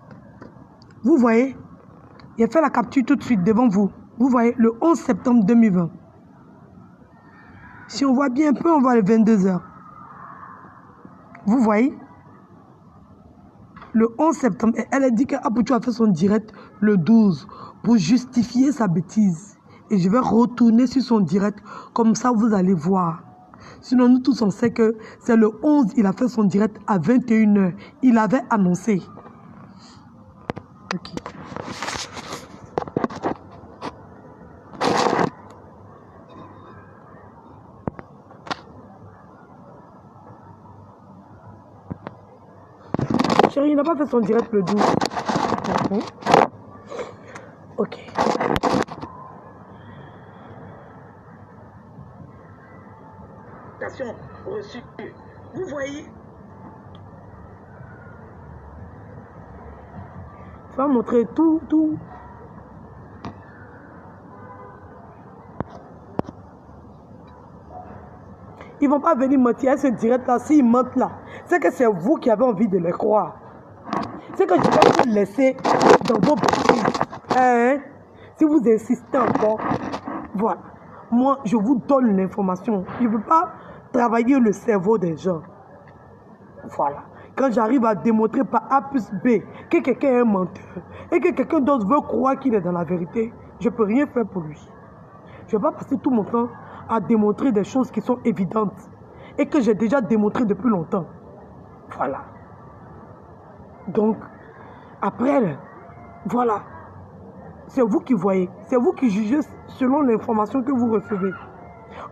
Vous voyez? Il a fait la capture tout de suite devant vous. Vous voyez, le 11 septembre 2020. Si on voit bien un peu, on voit les 22 h. Vous voyez? Le 11 septembre, et elle a dit qu'Apoutou a fait son direct le 12 pour justifier sa bêtise. Et je vais retourner sur son direct, comme ça vous allez voir. Sinon, nous tous, on sait que c'est le 11, il a fait son direct à 21 h. Il avait annoncé. Ok. Chérie, il n'a pas fait son direct le 12. Ok. Reçue. Vous voyez? Je vais montrer tout. Ils ne vont pas venir mentir à ce direct là. S'ils mentent là, c'est que c'est vous qui avez envie de les croire. C'est que je vais vous laisser dans vos bêtises. Hein? Si vous insistez encore, voilà. Moi, je vous donne l'information. Je ne veux pas travailler le cerveau des gens. Voilà. Quand j'arrive à démontrer par A plus B que quelqu'un est un menteur et que quelqu'un d'autre veut croire qu'il est dans la vérité, je ne peux rien faire pour lui. Je ne vais pas passer tout mon temps à démontrer des choses qui sont évidentes et que j'ai déjà démontré depuis longtemps. Voilà. Donc, après, voilà. C'est vous qui voyez. C'est vous qui jugez selon l'information que vous recevez.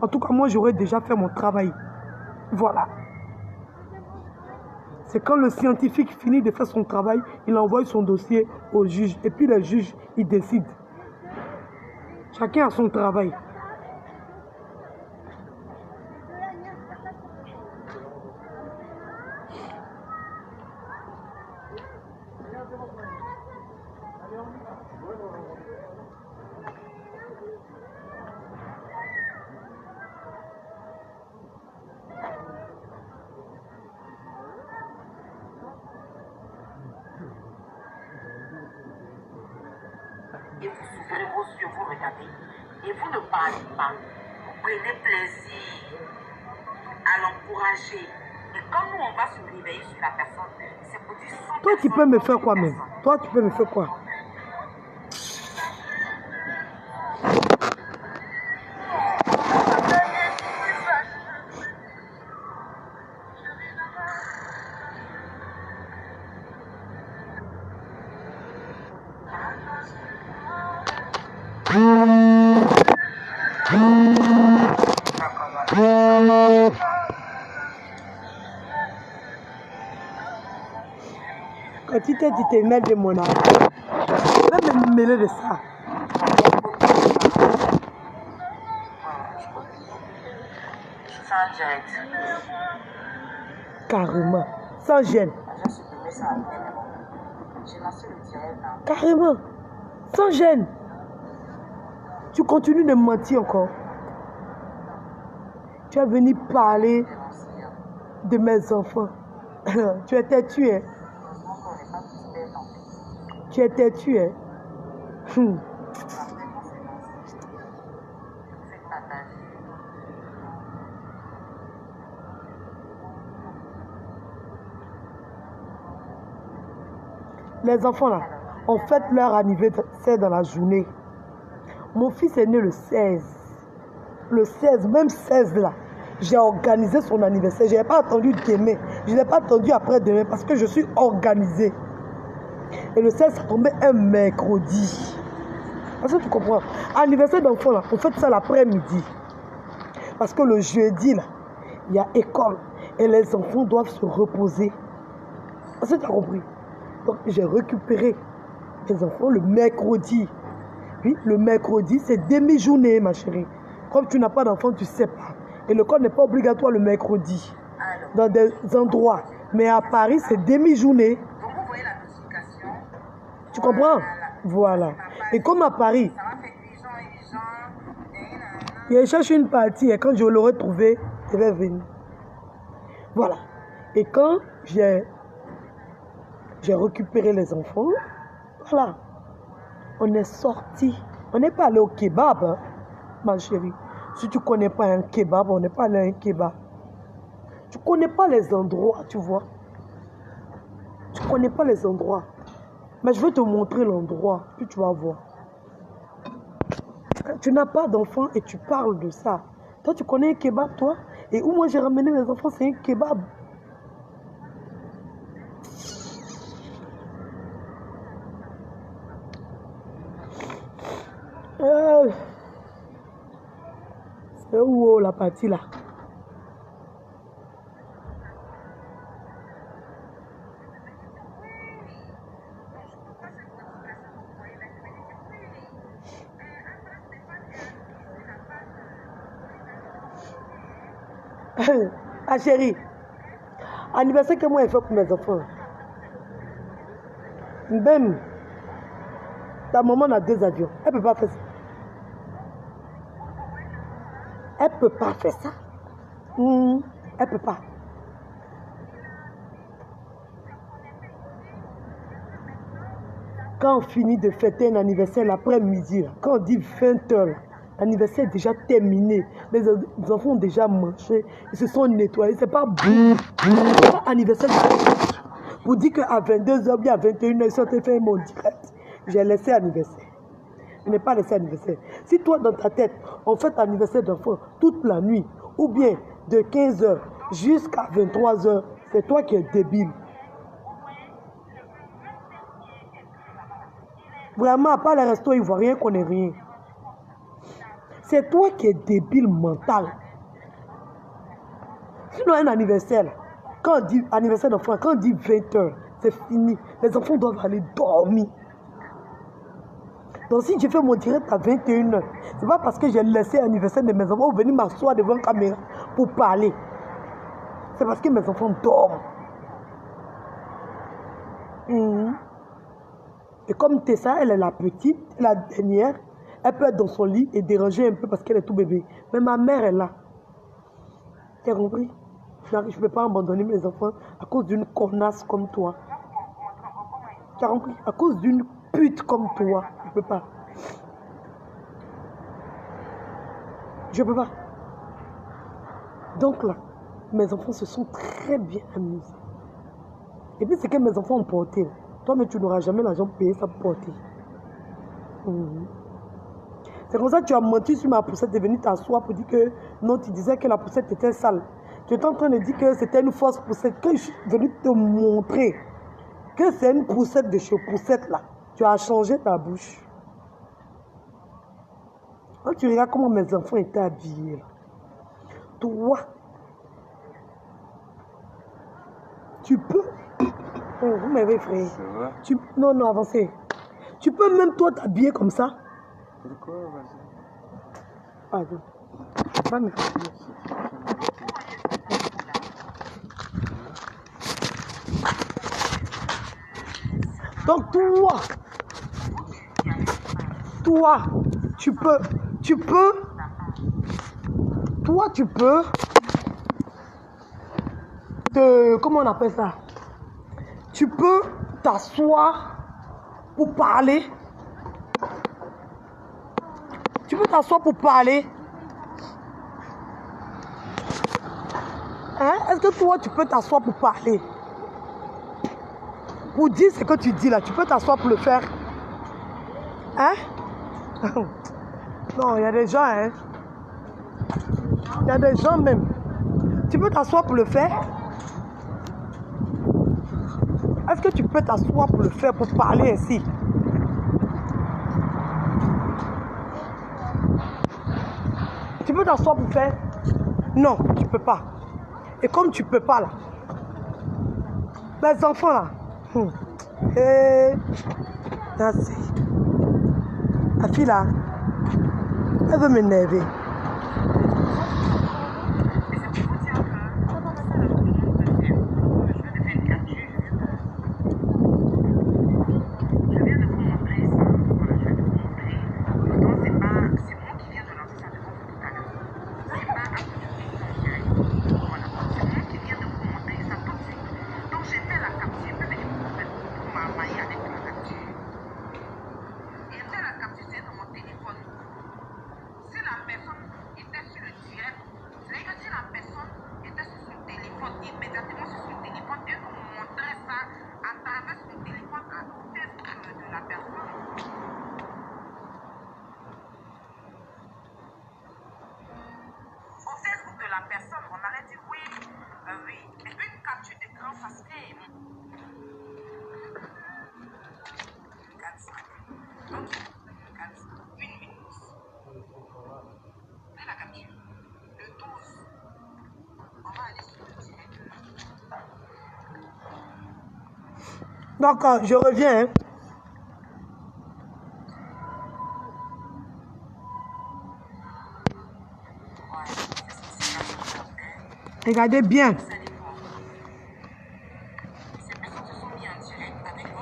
En tout cas, moi, j'aurais déjà fait mon travail. Voilà. C'est quand le scientifique finit de faire son travail, il envoie son dossier au juge. Et puis les juges, ils décident. Chacun a son travail. Et vous ouvrez vos yeux, vous regardez, et vous ne parlez pas. Vous prenez plaisir à l'encourager. Et quand nous, on va se réveiller sur la personne, c'est pour dire... Toi, tu peux me faire quoi même? Toi, tu peux me faire quoi? Quand tu te mêles de mon âme, je vais me mêler de ça. Je fais un direct. Carrément. Sans gêne. J'ai supprimé ça à dernier moment. J'ai lancé le direct là. Carrément. Sans gêne. Tu continues de mentir encore. Tu es venu parler de mes enfants. Tu étais tué. Heureusement qu'on n'est pas tous bêtes en fait. Tu étais tué. Certaines conséquences. Faites partage. Les enfants là, ont fait leur anniversaire dans la journée. Mon fils est né le 16. Le 16, même 16 là. J'ai organisé son anniversaire. Je n'ai pas attendu demain. Je n'ai pas attendu après-demain parce que je suis organisée. Et le 16, ça tombait un mercredi. Parce que tu comprends. Anniversaire d'enfant là, on fait ça l'après-midi. Parce que le jeudi là, il y a école. Et les enfants doivent se reposer. Parce que tu as compris. Donc j'ai récupéré les enfants le mercredi. Oui, le mercredi, c'est demi-journée, ma chérie. Comme tu n'as pas d'enfant, tu ne sais pas. Et le code n'est pas obligatoire le mercredi. Dans des endroits. Mais à Paris, c'est demi-journée. Donc vous voyez la notification. Tu comprends? Voilà. Et comme à Paris, Ça va faire des gens. je cherche une partie et quand je l'aurai trouvé, je vais venir. Voilà. Et quand j'ai récupéré les enfants, voilà. On est sorti. On n'est pas allé au kebab, hein, ma chérie. Si tu ne connais pas un kebab, on n'est pas allé à un kebab. Tu ne connais pas les endroits, tu vois. Tu ne connais pas les endroits. Mais je vais te montrer l'endroit, puis tu vas voir. Tu n'as pas d'enfant et tu parles de ça. Toi, tu connais un kebab, toi? Et où moi j'ai ramené mes enfants, c'est un kebab. C'est où la partie là? Ah chérie, anniversaire que moi j'ai fait pour mes enfants. Même ta maman a 2 avions. Elle ne peut pas faire ça. Elle ne peut pas faire ça. Elle ne peut pas. Quand on finit de fêter un anniversaire l'après-midi, quand on dit 20h, l'anniversaire est déjà terminé. Les enfants ont déjà mangé, ils se sont nettoyés. C'est pas bon. C'est pas anniversaire. Vous dites qu'à 22h, bien à 21h, ils sont en train de faire mon direct. J'ai laissé anniversaire. Je n'ai pas laissé anniversaire. Si toi, dans ta tête, on fait anniversaire d'enfant toute la nuit, ou bien de 15h jusqu'à 23h, c'est toi qui es débile. Vraiment, à part les restos ivoiriens, qu'on n'est rien. C'est toi qui es débile mental. Sinon, un anniversaire, là, quand on dit anniversaire d'enfant, quand on dit 20h, c'est fini. Les enfants doivent aller dormir. Donc si je fais mon direct à 21h, c'est pas parce que j'ai laissé l'anniversaire de mes enfants venir m'asseoir devant la caméra pour parler. C'est parce que mes enfants dorment. Et comme Tessa, elle est la petite, la dernière, elle peut être dans son lit et déranger un peu parce qu'elle est tout bébé. Mais ma mère est là. Tu as compris? Je ne peux pas abandonner mes enfants à cause d'une connasse comme toi. Tu as compris? À cause d'une pute comme toi. Je ne peux pas. Je ne peux pas. Donc là, mes enfants se sont très bien amusés. Et puis c'est que mes enfants ont porté. Toi, mais tu n'auras jamais l'argent pour payer ça pour porter. C'est comme ça que tu as menti sur ma poussette, tu es venu t'asseoir pour dire que non, tu disais que la poussette était sale. Tu étais en train de dire que c'était une fausse poussette. Quand je suis venu te montrer que c'est une poussette de chez Poussette là, tu as changé ta bouche. Quand tu regardes comment mes enfants étaient habillés là, toi, tu peux Vous m'avez effrayé. C'est vrai? Non, non, avancez. Tu peux même toi t'habiller comme ça. Pourquoi, vas-y? Pardon. Va me faire plaisir. Donc toi, tu peux, comment on appelle ça? Tu peux t'asseoir pour parler. Tu peux t'asseoir pour parler. Hein? Est-ce que toi, tu peux t'asseoir pour parler? Pour dire ce que tu dis là, tu peux t'asseoir pour le faire. Hein? Non, il y a des gens, hein. Il y a des gens même. Tu peux t'asseoir pour le faire? Est-ce que tu peux t'asseoir pour le faire, pour parler ainsi? Tu peux t'asseoir pour faire? Non, tu peux pas. Et comme tu peux pas là, les enfants là, merci. La fille là, elle veut m'énerver. Donc, je reviens. Hein. Regardez bien.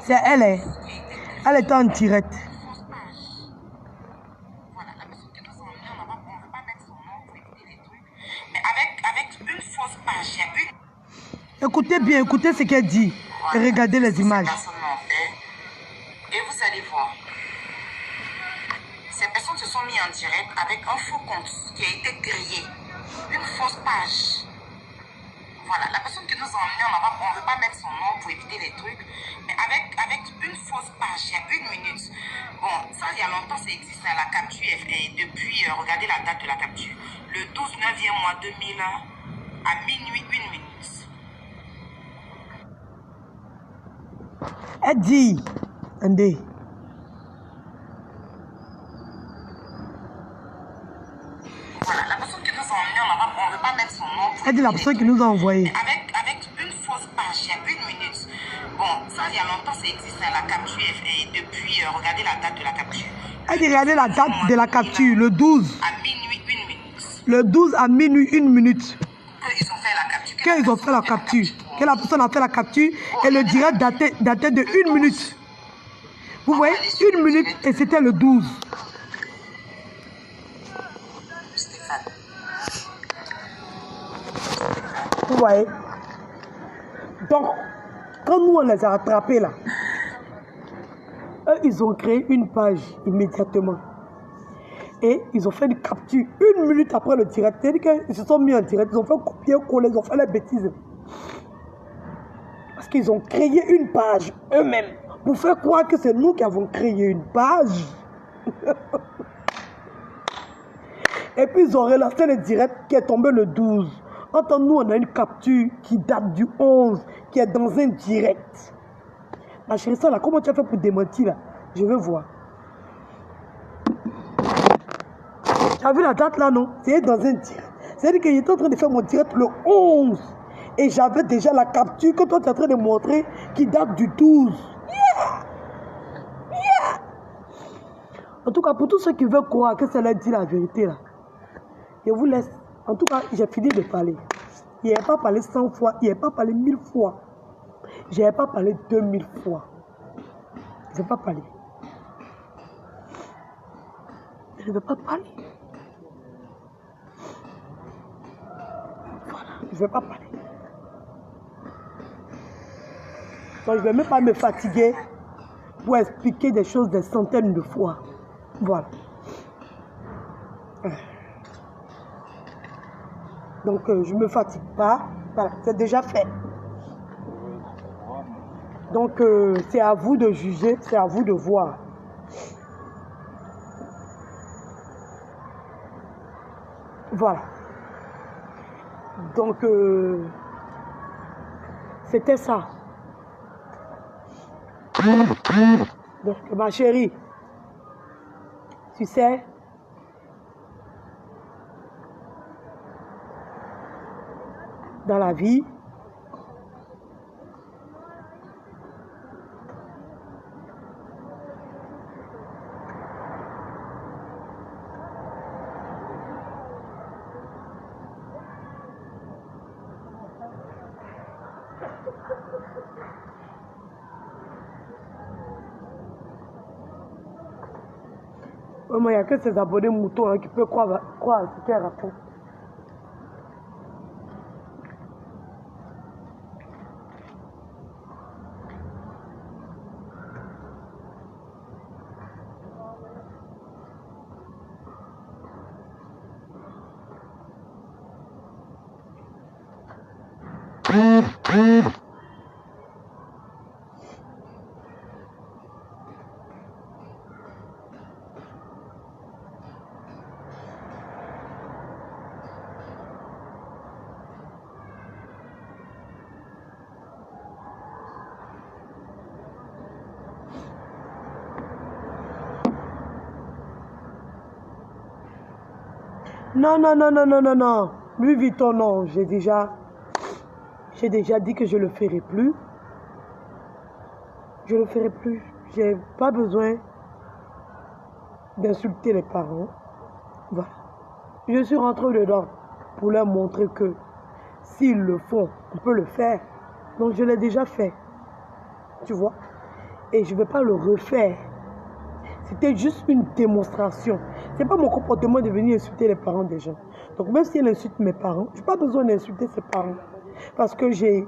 C'est elle. Hein. Elle est en direct. Voilà, la personne que nous avons mis en avant, on ne veut pas mettre son nom pour éviter les trucs. Mais avec une fausse page, il y a une... Écoutez bien, écoutez ce qu'elle dit. Et regardez les images. Et vous allez voir. Ces personnes se sont mis en direct avec un faux compte qui a été créé. Une fausse page. Voilà, la personne que nous avons mis en avant, on ne veut pas mettre son nom pour éviter les trucs. Mais avec une fausse page, il y a 1 minute. Bon, ça, il y a longtemps, ça existe. Hein, la capture est depuis, regardez la date de la capture. Le 12 9e mois 2000 à minuit 1 minute. Elle dit, attendez. Voilà, la personne que nous avons mis en avant, on ne veut pas mettre son nom. Elle dit la personne qui nous a envoyé. Avec une fausse page, il y a 1 minute. Bon, ça, il y a longtemps, ça existe. Hein, la capture est depuis, regardez la date de la capture. Elle dit, regardez la date de la capture, le 12. À minuit 1 minute. Le 12 à minuit 1 minute. Qu'ils ont fait la capture. Qu'ils ont fait la capture. Que la personne a fait la capture et le direct datait de 1 minute. Vous voyez, 1 minute et c'était le 12. Vous voyez. Donc, quand nous on les a rattrapés là, eux ils ont créé une page immédiatement. Et ils ont fait une capture 1 minute après le direct. C'est-à-dire qu'ils se sont mis en direct, ils ont fait copier-coller, ils ont fait les bêtises. Parce qu'ils ont créé une page eux-mêmes. Pour faire croire que c'est nous qui avons créé une page. Et puis ils ont relancé le direct qui est tombé le 12. Entre nous, on a une capture qui date du 11, qui est dans un direct. Ma chérie, ça là, comment tu as fait pour démentir là? Je veux voir. Tu as vu la date là, non? C'est dans un direct. C'est-à-dire qu'il était en train de faire mon direct le 11. Et j'avais déjà la capture que toi tu es en train de montrer qui date du 12. En tout cas, pour tous ceux qui veulent croire que c'est leur dit la vérité, là, je vous laisse. En tout cas, j'ai fini de parler. Il n'y a pas parlé 100 fois, il n'y a pas parlé 1000 fois. Je n'ai pas parlé 2000 fois. Je ne vais pas parler. Je ne vais pas parler. Voilà, je ne vais pas parler. Donc, je ne vais même pas me fatiguer pour expliquer des choses des centaines de fois. Voilà. Donc, je ne me fatigue pas. Voilà, c'est déjà fait. Donc, c'est à vous de juger, c'est à vous de voir. Voilà. Donc, c'était ça. Donc, ma chérie, tu sais, dans la vie, il n'y a que ces abonnés moutons hein, qui peuvent croire à ce qu'elle raconte. Non, non, non, non, non, non, non. Louis Vuitton, non. J'ai déjà dit que je ne le ferai plus. Je ne le ferai plus. Je n'ai pas besoin d'insulter les parents. Voilà. Je suis rentré dedans pour leur montrer que s'ils le font, on peut le faire. Donc je l'ai déjà fait. Tu vois? Et je ne vais pas le refaire. C'était juste une démonstration. Ce n'est pas mon comportement de venir insulter les parents des gens. Donc même si elle insulte mes parents, je n'ai pas besoin d'insulter ses parents. Parce que j'ai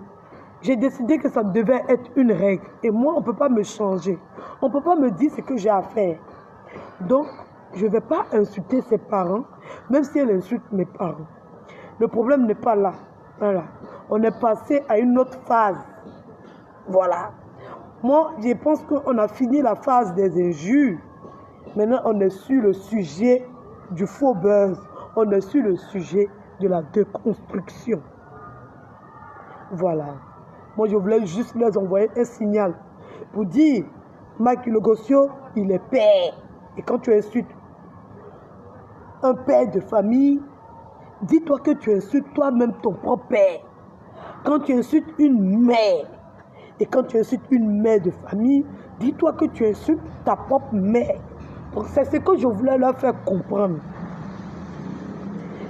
décidé que ça devait être une règle. Et moi, on ne peut pas me changer. On ne peut pas me dire ce que j'ai à faire. Donc, je ne vais pas insulter ses parents, même si elle insulte mes parents. Le problème n'est pas là. Voilà. On est passé à une autre phase. Voilà. Moi, je pense qu'on a fini la phase des injures. Maintenant, on est sur le sujet du faux buzz. On est sur le sujet de la déconstruction. Voilà. Moi, je voulais juste leur envoyer un signal pour dire, Mike Logosio, il est père. Et quand tu insultes un père de famille, dis-toi que tu insultes toi-même ton propre père. Quand tu insultes une mère, et quand tu insultes une mère de famille, dis-toi que tu insultes ta propre mère. Donc c'est ce que je voulais leur faire comprendre.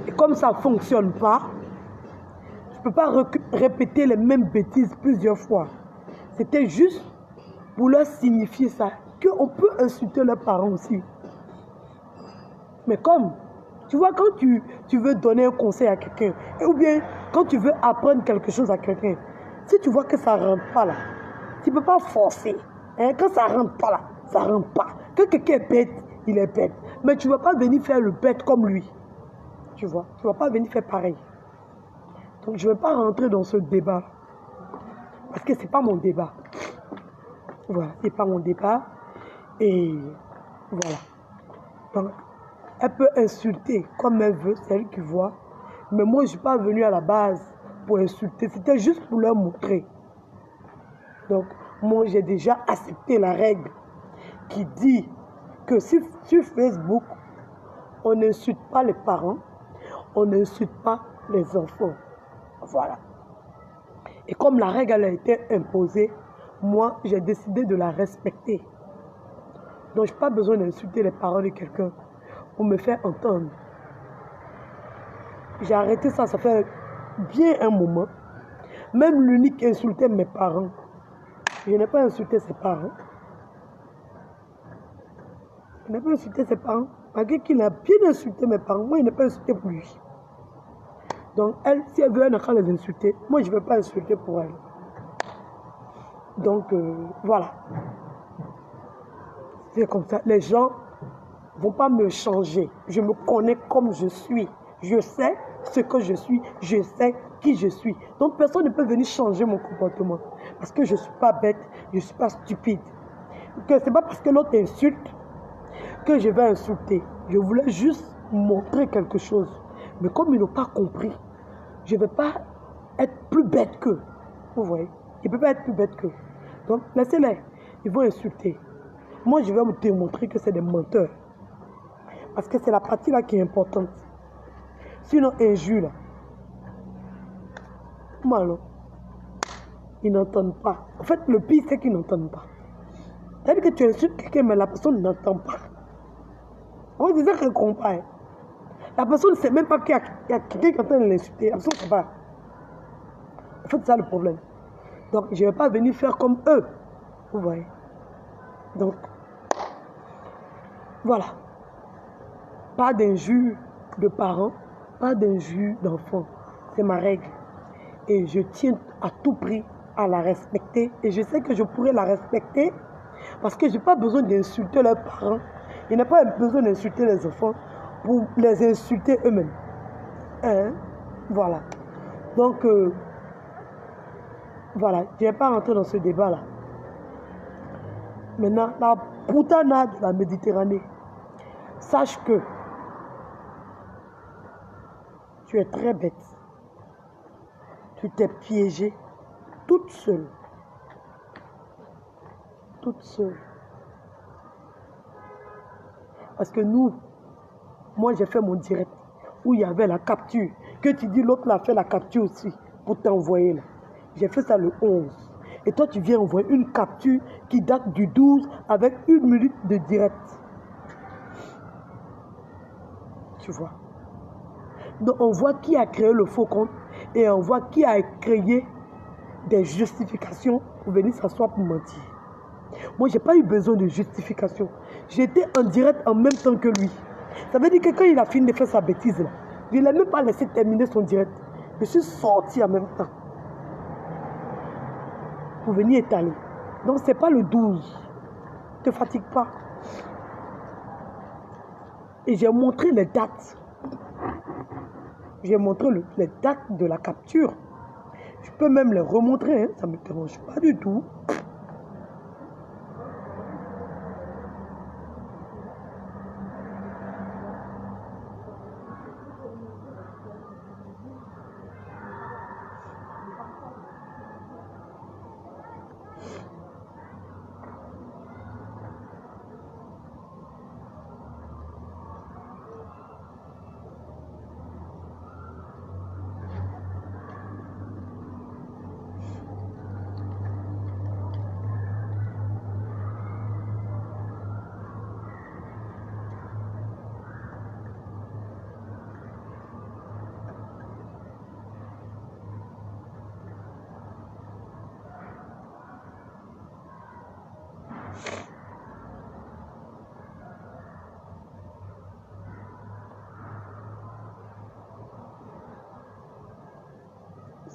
Et comme ça ne fonctionne pas, je ne peux pas répéter les mêmes bêtises plusieurs fois. C'était juste pour leur signifier ça, qu'on peut insulter leurs parents aussi. Mais comme, tu vois, quand tu veux donner un conseil à quelqu'un, ou bien quand tu veux apprendre quelque chose à quelqu'un, si tu vois que ça ne rentre pas là, tu ne peux pas forcer. Hein? Quand ça ne rentre pas là, ça ne rentre pas. Quand quelqu'un est bête, il est bête. Mais tu ne vas pas venir faire le bête comme lui. Tu vois, tu ne vas pas venir faire pareil. Donc je ne vais pas rentrer dans ce débat. Parce que ce n'est pas mon débat. Voilà, ce n'est pas mon débat. Et voilà. Donc, elle peut insulter comme elle veut, c'est elle qui voit. Mais moi, je ne suis pas venu à la base pour insulter. C'était juste pour leur montrer. Donc, moi, j'ai déjà accepté la règle qui dit que si sur Facebook, on n'insulte pas les parents, on n'insulte pas les enfants. Voilà. Et comme la règle elle a été imposée, moi, j'ai décidé de la respecter. Donc, je n'ai pas besoin d'insulter les paroles de quelqu'un pour me faire entendre. J'ai arrêté ça, ça fait bien un moment. Même l'unique qui insultait mes parents, je n'ai pas insulté ses parents. Je n'ai pas insulté ses parents. Malgré qu'il a bien insulté mes parents, moi, il n'a pas insulté pour lui. Donc, elle, si elle veut, elle n'a qu'à les insulter. Moi, je ne vais pas insulter pour elle. Donc, voilà. C'est comme ça. Les gens ne vont pas me changer. Je me connais comme je suis. Je sais ce que je suis. Je sais qui je suis. Donc, personne ne peut venir changer mon comportement. Parce que je ne suis pas bête. Je ne suis pas stupide. Ce n'est pas parce que l'autre insulte que je vais insulter. Je voulais juste montrer quelque chose. Mais comme ils n'ont pas compris, je ne vais pas être plus bête qu'eux. Vous voyez? Je ne peux pas être plus bête qu'eux. Donc, laissez-les. Ils vont insulter. Moi, je vais vous démontrer que c'est des menteurs. Parce que c'est la partie là qui est importante. Sinon, injure là. Moi, alors, ils n'entendent pas. En fait, le pire, c'est qu'ils n'entendent pas. C'est-à-dire que tu insultes quelqu'un, mais la personne n'entend pas. On disait qu'elle ne comprend pas. La personne ne sait même pas qu'il y a quelqu'un qui est en train de l'insulter. La personne ne sait pas. En fait, c'est ça le problème. Donc, je ne vais pas venir faire comme eux. Vous voyez. Donc, voilà. Pas d'injure de parents, pas d'injure d'enfants. C'est ma règle. Et je tiens à tout prix à la respecter. Et je sais que je pourrais la respecter parce que je n'ai pas besoin d'insulter leurs parents. Je n'ai pas besoin d'insulter les enfants pour les insulter eux-mêmes. Hein? Voilà. Donc, voilà. Je ne vais pas rentrer dans ce débat-là. Maintenant, la puttana de la Méditerranée, sache que tu es très bête. Tu t'es piégée toute seule. Toute seule. Parce que nous, moi j'ai fait mon direct où il y avait la capture. Que tu dis l'autre l'a fait la capture aussi pour t'envoyer là. J'ai fait ça le 11. Et toi tu viens envoyer une capture qui date du 12 avec 1 minute de direct. Tu vois. Donc on voit qui a créé le faux compte et on voit qui a créé des justifications pour venir s'asseoir pour mentir. Moi, je n'ai pas eu besoin de justification. J'étais en direct en même temps que lui. Ça veut dire que quand il a fini de faire sa bêtise, là, je ne l'ai même pas laissé terminer son direct. Je suis sorti en même temps. Pour venir étaler. Donc, ce n'est pas le 12. Ne te fatigue pas. Et j'ai montré les dates. J'ai montré les dates de la capture. Je peux même les remontrer. Hein. Ça ne me dérange pas du tout.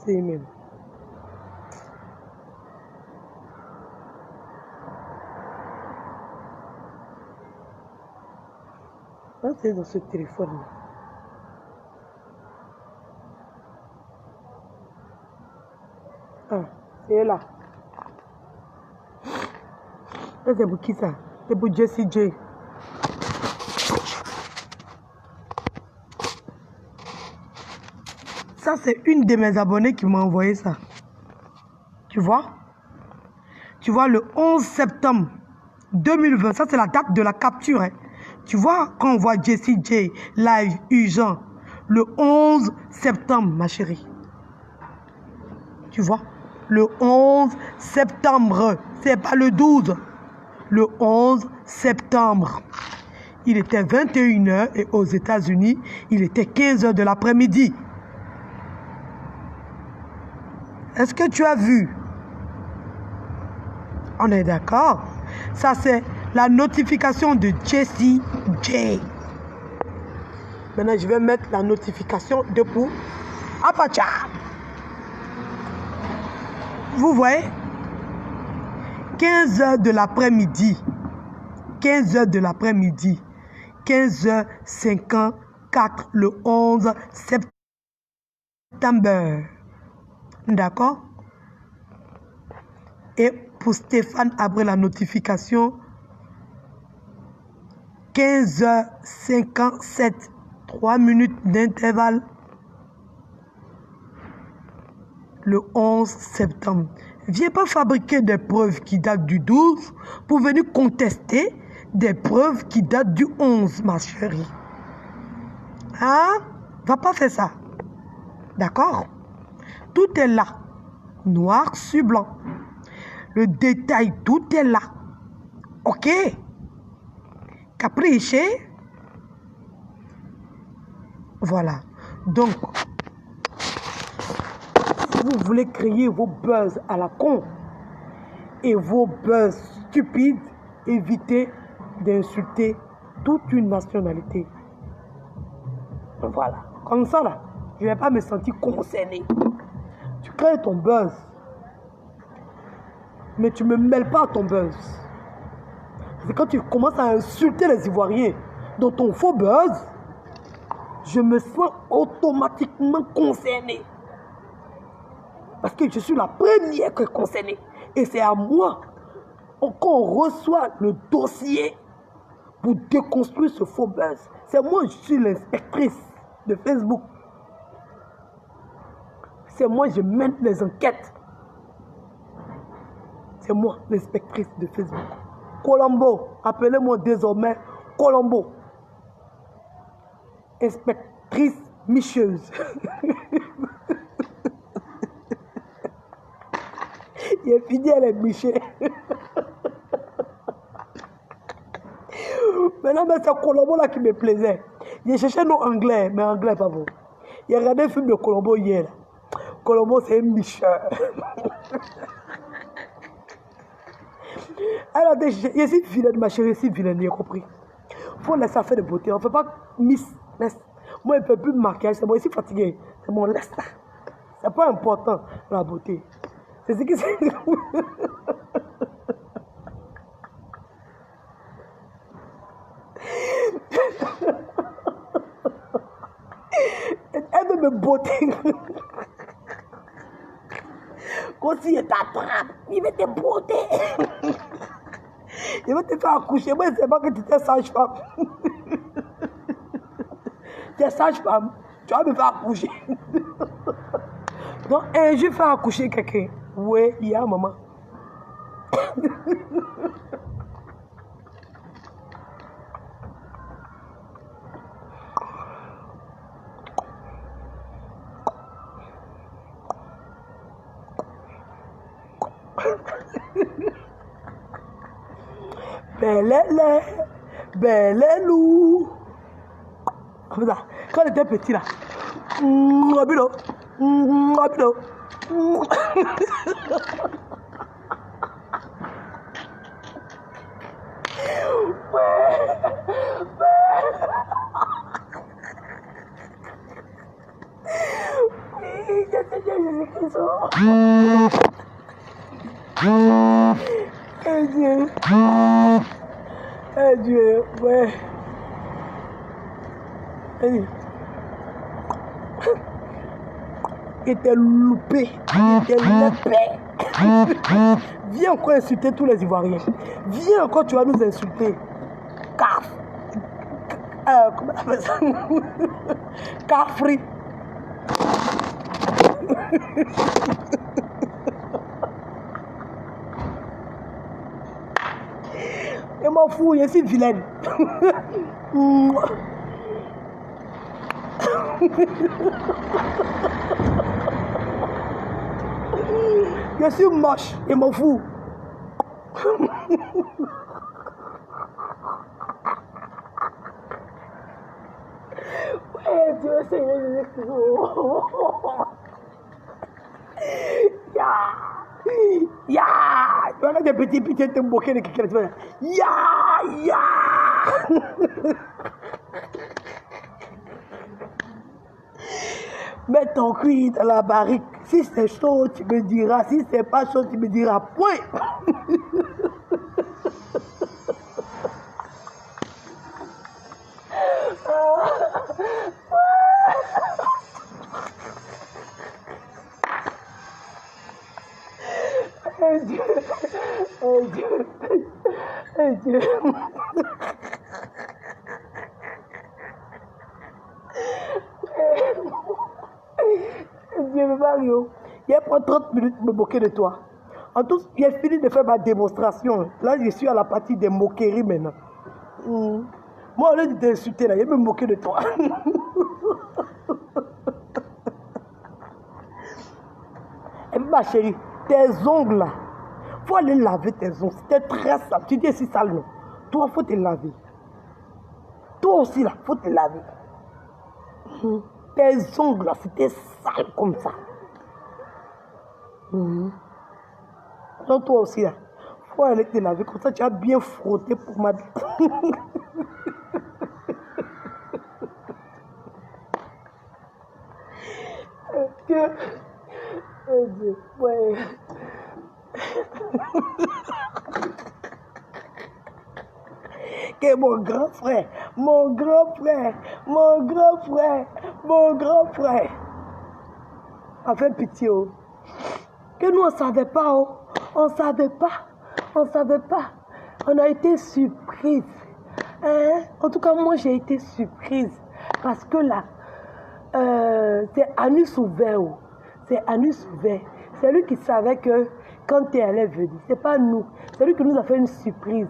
C'est même. C'est dans ce téléphone. Ah, c'est là. Ça, c'est pour qui ça? C'est pour Jessie J. Ça, c'est une de mes abonnés qui m'a envoyé ça. Tu vois? Tu vois, le 11 septembre 2020, ça, c'est la date de la capture. Hein. Tu vois, quand on voit Jessie J live urgent, le 11 septembre, ma chérie. Tu vois? le 11 septembre. C'est pas le 12. Le 11 septembre. Il était 21h et aux États-Unis, il était 15h de l'après-midi. Est-ce que tu as vu? On est d'accord? Ça, c'est la notification de Jessie J. Maintenant, je vais mettre la notification de pour Apacha. Vous voyez? 15h de l'après-midi. 15h de l'après-midi. 15h54 le 11 septembre. D'accord? Et pour Stéphane, après la notification, 15h57, 3 minutes d'intervalle, le 11 septembre. Viens pas fabriquer des preuves qui datent du 12 pour venir contester des preuves qui datent du 11, ma chérie. Hein? Va pas faire ça. D'accord? Tout est là. Noir sur blanc. Le détail, tout est là. Ok? Caprice? Voilà. Donc, si vous voulez créer vos buzz à la con et vos buzz stupides, évitez d'insulter toute une nationalité. Voilà. Comme ça, là, je ne vais pas me sentir concerné. Tu crées ton buzz, mais tu ne me mêles pas à ton buzz. C'est quand tu commences à insulter les Ivoiriens dans ton faux buzz, je me sens automatiquement concerné. Parce que je suis la première qui est concernée. Et c'est à moi qu'on reçoit le dossier pour déconstruire ce faux buzz. C'est moi, je suis l'inspectrice de Facebook. C'est moi, je mène les enquêtes. C'est moi, l'inspectrice de Facebook. Colombo, appelez-moi désormais Colombo. Inspectrice micheuse. Il est fini, elle est michée. Maintenant, c'est Colombo là qui me plaisait. J'ai cherché un nom anglais, mais anglais pas bon. Il a regardé un film de Colombo hier. Colombo, c'est un micheur. Alors, je suis vilaine, ma chérie, je suis vilaine, j'ai compris. Il faut laisser faire de beauté. On ne fait pas miss. Laisse. Moi, il ne peut plus de maquillage, c'est moi, je suis fatigué. C'est mon laisse. Ce n'est pas important, la beauté. C'est ce qui c'est. Elle veut me botter. Quand il t'attrape, il va te botter. Il va te faire accoucher. Moi, je ne sais pas que tu es sage-femme. Tu es sage-femme, tu vas me faire accoucher. Donc, je vais faire accoucher quelqu'un. Oui, il y a maman. Belle loup. Comme ça. Quand elle était petit là. Rapide. Dieu, ouais. Il était loupé, il était lépé. Viens encore insulter tous les Ivoiriens. Viens encore, tu vas nous insulter. Comment on appelle ça? Cafri. Je m'en fous, je suis vilaine. Je Je suis moche et m'en fous. Ouais, Dieu, Seigneur Jésus. Ya. Tu as des petits pitiés de te moquer de quelqu'un. Ya. Mets ton cuir dans la barrique. Si c'est chaud, tu me diras. Si c'est pas chaud, tu me diras. Point. Dieu. Dieu Mario, il prend 30 minutes de me moquer de toi. En tout, j'ai fini de faire ma démonstration. Là, je suis à la partie des moqueries maintenant. Moi, au lieu de t'insulter, là, il me moquer de toi. Et puis, ma chérie, tes ongles là, faut aller laver tes ongles. C'était très sale. Tu dis si sale, non. Toi, faut te laver. Toi aussi, là, faut te laver. Tes ongles, là, c'était sale comme ça. Donc, toi aussi, là, faut aller te laver. Comme ça, tu as bien frotté pour ma... Dieu, ouais. Que mon grand frère, a fait pitié. Oh. Que nous, on ne savait pas. Oh. On savait pas. On a été surprise. Hein? En tout cas, moi, j'ai été surprise. Parce que là, c'est anus ouvert. Oh. C'est anus ouvert. C'est lui qui savait que quand tu allais venir, c'est pas nous. C'est lui qui nous a fait une surprise.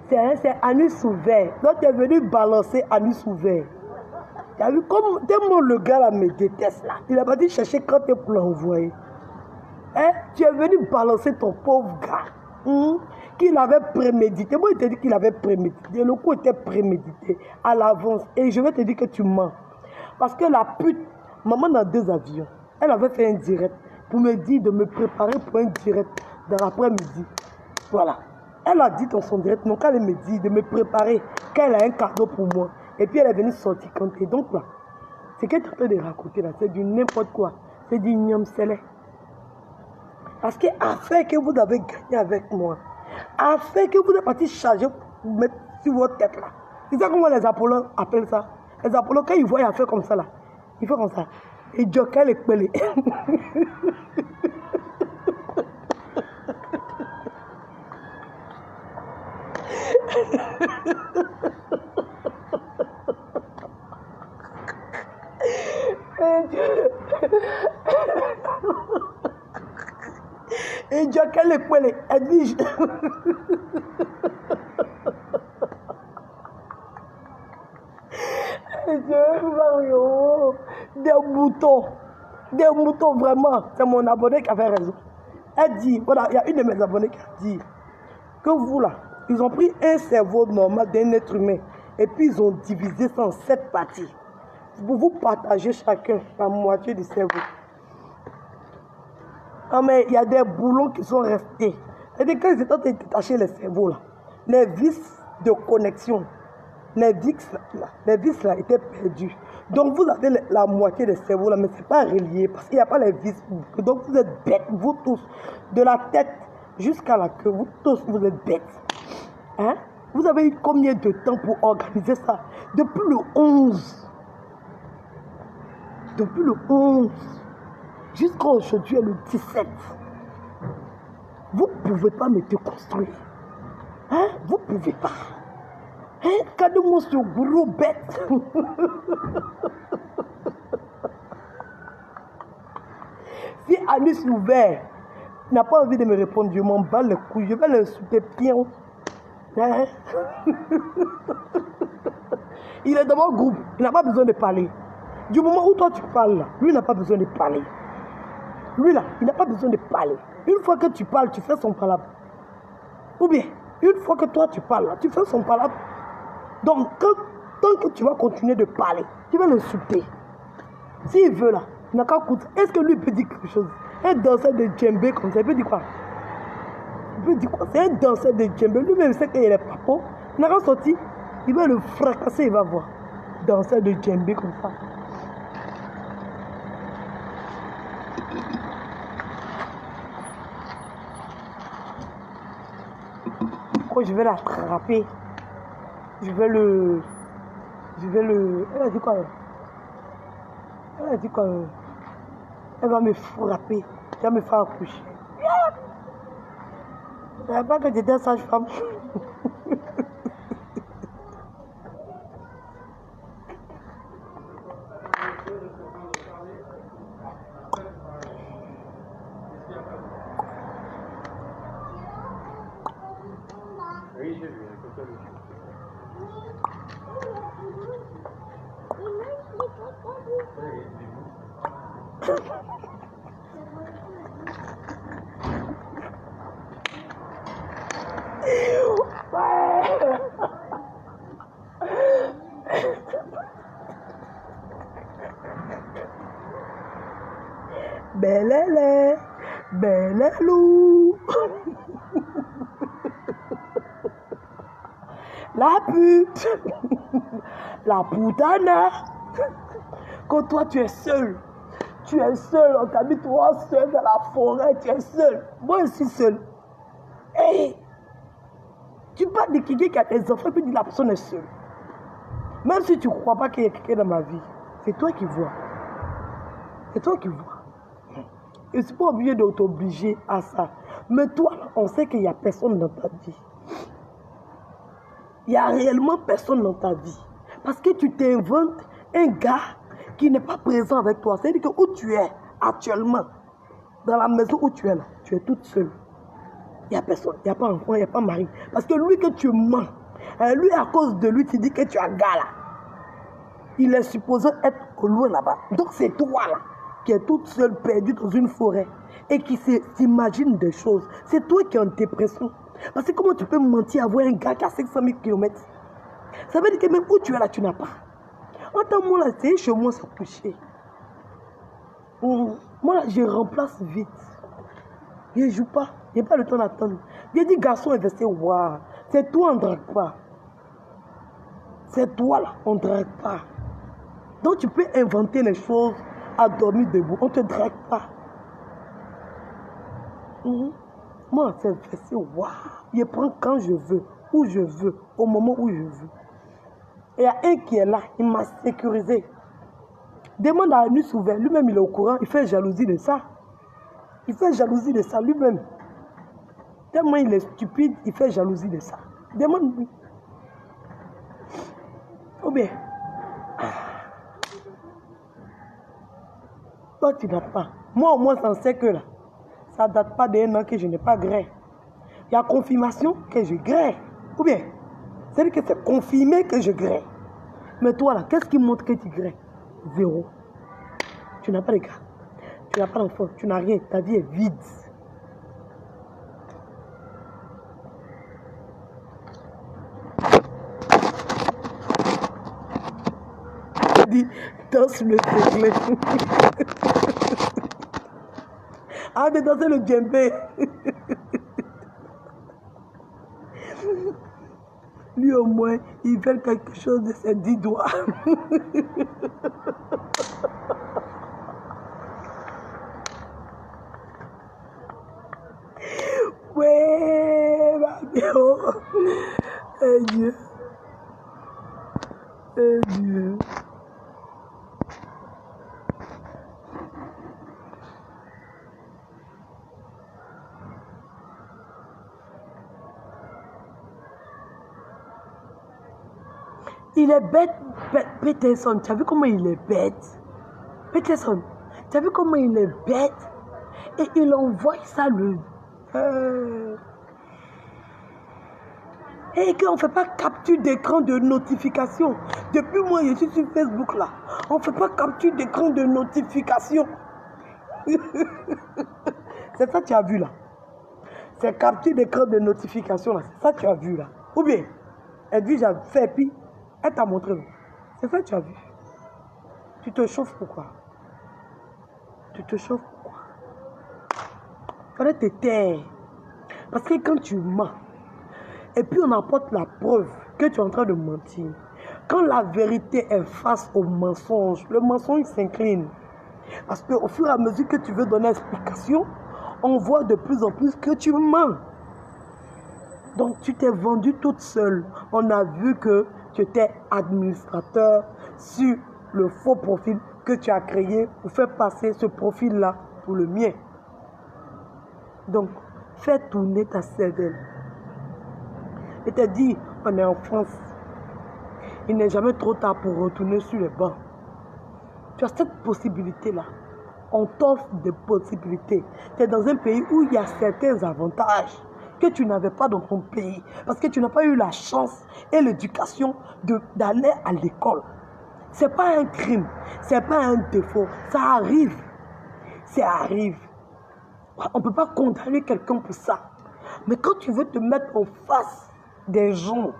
C'est anus ouvert. Donc tu es venu balancer anus ouvert. Tu as vu comme tellement le gars là me déteste là. Il a pas dit chercher quand tu es pour l'envoyer. Hein? Tu es venu balancer ton pauvre gars. Qu'il avait prémédité. Moi, il t'a dit qu'il avait prémédité. Le coup était prémédité à l'avance. Et je vais te dire que tu mens. Parce que la pute, maman dans 2 avions, elle avait fait un direct pour me dire de me préparer pour un direct dans l'après-midi. Voilà. Elle a dit dans son direct, donc elle me dit de me préparer, qu'elle a un cadeau pour moi. Et puis elle est venue sortir compter. Donc là, ce qu'elle est en train de raconter là, c'est du n'importe quoi. C'est du nyam-selé. Parce qu'afin que vous avez gagné avec moi, afin que vous êtes parti charger pour mettre sur votre tête là. C'est ça comment les Apollons appellent ça. Les Apollons, quand ils voient un fait comme ça là, ils font comme ça. Et Joker les pelés. Et Joker les pelés. Elle dit. Mario, des moutons vraiment. C'est mon abonné qui avait raison. Elle dit, voilà, il y a une de mes abonnés qui a dit que vous là, ils ont pris un cerveau normal d'un être humain et puis ils ont divisé ça en 7 parties. Pour vous partager chacun la moitié du cerveau. Ah mais il y a des boulons qui sont restés. C'est-à-dire quand ils étaient en train de détacher les cerveaux là, les vis de connexion, les vis là étaient perdus. Donc vous avez la moitié des cerveaux là, mais ce n'est pas relié parce qu'il n'y a pas les vis. Donc vous êtes bêtes, vous tous, de la tête jusqu'à la queue, vous tous vous êtes bêtes. Hein? Vous avez eu combien de temps pour organiser ça? Depuis le 11. Depuis le 11. Jusqu'à aujourd'hui, le 17. Vous ne pouvez pas me déconstruire. Hein? Vous ne pouvez pas. Hein? Regardez-moi ce gros bête. Si Alice Ouvert n'a pas envie de me répondre, je m'en bats les couilles. Je vais l'insulter pion. Hein? Il est dans mon groupe. Il n'a pas besoin de parler. Du moment où toi tu parles, là, lui n'a pas besoin de parler. Lui là, il n'a pas besoin de parler. Une fois que tu parles, tu fais son palabre. Ou bien, une fois que toi tu parles, là, tu fais son palabre. Donc, tant que tu vas continuer de parler, tu vas l'insulter. S'il veut là, il n'a qu'à écouter. Est-ce que lui peut dire quelque chose? Un danseur de djembé comme ça, il peut dire quoi? Il peut dire quoi? C'est un danseur de djembé. Lui-même sait qu'il est papo. Il n'a qu'à sortir. Il va le fracasser, il va voir. Danseur de djembé comme ça. Quand je vais l'attraper, je vais le... Elle a dit quoi? Elle a dit quoi? Elle va me frapper. Elle va me faire accoucher. Je ne savais pas que j'étais sage-femme. Oui, j'ai vu. Belele, belelou. La pute, la putana. Quand toi tu es seul, on t'habite toi seul dans la forêt, tu es seul. Moi je suis seul. Hey, tu parles de quelqu'un qui a des enfants et puis la personne est seule. Même si tu ne crois pas qu'il y a quelqu'un dans ma vie, c'est toi qui vois. C'est toi qui vois. Et c'est pas obligé de t'obliger à ça. Mais toi, on sait qu'il n'y a personne dans ta vie. Il n'y a réellement personne dans ta vie. Parce que tu t'inventes un gars qui n'est pas présent avec toi. C'est-à-dire que où tu es actuellement, dans la maison où tu es là, tu es toute seule. Il n'y a personne, il n'y a pas enfant, il n'y a pas mari. Parce que lui que tu mens, lui à cause de lui, tu dis que tu as un gars là. Il est supposé être au loin là-bas. Donc c'est toi là, qui est toute seule perdue dans une forêt et qui s'imagine des choses. C'est toi qui es en dépression. Parce que comment tu peux mentir à voir un gars qui a 500 000 km? Ça veut dire que même où tu es là, tu n'as pas. Entends-moi là, c'est chez moi, c'est couché. Moi là, je remplace vite. Je ne joue pas. Je n'ai pas le temps d'attendre. J'ai dit, garçon investi, waouh. C'est toi, on ne drague pas. C'est toi là, on ne drague pas. Donc tu peux inventer les choses à dormir debout. On ne te drague pas. Moi, c'est investi, waouh. Je prends quand je veux, où je veux, au moment où je veux. Et il y a un qui est là, il m'a sécurisé. Demande à Anus ouvert, lui-même il est au courant, il fait jalousie de ça. Il fait jalousie de ça lui-même. Tellement il est stupide, il fait jalousie de ça. Demande-lui. Ou bien, toi tu n'as pas. Moi au moins j'en sais que là, ça ne date pas d'un an que je n'ai pas gré. Il y a confirmation que je gré. Ou bien, c'est-à-dire que c'est confirmé que je gré. Mais toi là, qu'est-ce qui montre que tu gré? Zéro. Tu n'as pas de gars. Tu n'as pas d'enfant. Tu n'as rien. Ta vie est vide. Je dis, danse le djembé. Ah, de danser le djembé. Lui au moins, il fait quelque chose de ses 10 doigts. Ouais, ma bien. Eh Dieu. Eh Dieu. Il est bête, Peterson. Tu as vu comment il est bête? Peterson, tu as vu comment il est bête? Et il envoie ça le... Et qu'on ne fait pas capture d'écran de notification. Depuis moi, je suis sur Facebook là. On ne fait pas capture d'écran de notification. C'est C'est ça que tu as vu là. C'est capture d'écran de notification là. C'est ça que tu as vu là. Ou bien, elle dit j'ai fait puis elle t'a montré. C'est ça que tu as vu. Tu te chauffes pourquoi? Tu te chauffes pourquoi? Il fallait te taire. Parce que quand tu mens, et puis on apporte la preuve que tu es en train de mentir, quand la vérité est face au mensonge, le mensonge s'incline. Parce qu'au fur et à mesure que tu veux donner explication, on voit de plus en plus que tu mens. Donc tu t'es vendue toute seule. On a vu que tu étais administrateur sur le faux profil que tu as créé pour faire passer ce profil-là pour le mien. Donc, fais tourner ta cervelle. Et te dis, on est en France. Il n'est jamais trop tard pour retourner sur les bancs. Tu as cette possibilité-là. On t'offre des possibilités. Tu es dans un pays où il y a certains avantages que tu n'avais pas dans ton pays. Parce que tu n'as pas eu la chance et l'éducation d'aller à l'école. Ce n'est pas un crime. Ce n'est pas un défaut. Ça arrive. Ça arrive. On ne peut pas condamner quelqu'un pour ça. Mais quand tu veux te mettre en face des gens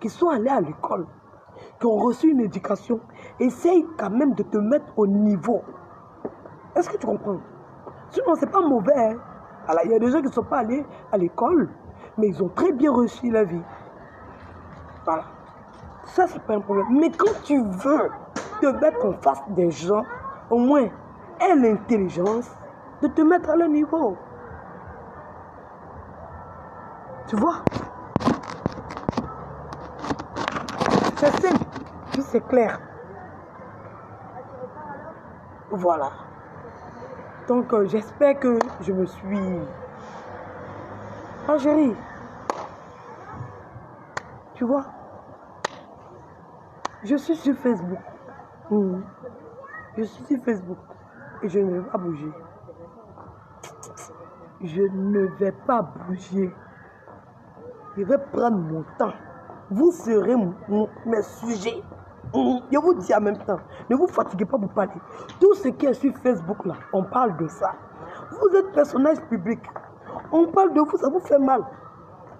qui sont allés à l'école, qui ont reçu une éducation, essaye quand même de te mettre au niveau. Est-ce que tu comprends? Sinon, ce n'est pas mauvais. Hein? Alors, il y a des gens qui ne sont pas allés à l'école, mais ils ont très bien reçu la vie. Voilà. Ça, c'est pas un problème. Mais quand tu veux te mettre en face des gens, au moins, aie l'intelligence de te mettre à leur niveau. Tu vois? C'est simple, puis c'est clair. Voilà. Donc, j'espère que je me suis... Ah, chérie. Tu vois? Je suis sur Facebook. Je suis sur Facebook. Et je ne vais pas bouger. Je ne vais pas bouger. Je vais prendre mon temps. Vous serez mes sujets. Je vous dis en même temps, ne vous fatiguez pas pour parler. Tout ce qui est sur Facebook là, on parle de ça. Vous êtes personnage public. On parle de vous, ça vous fait mal.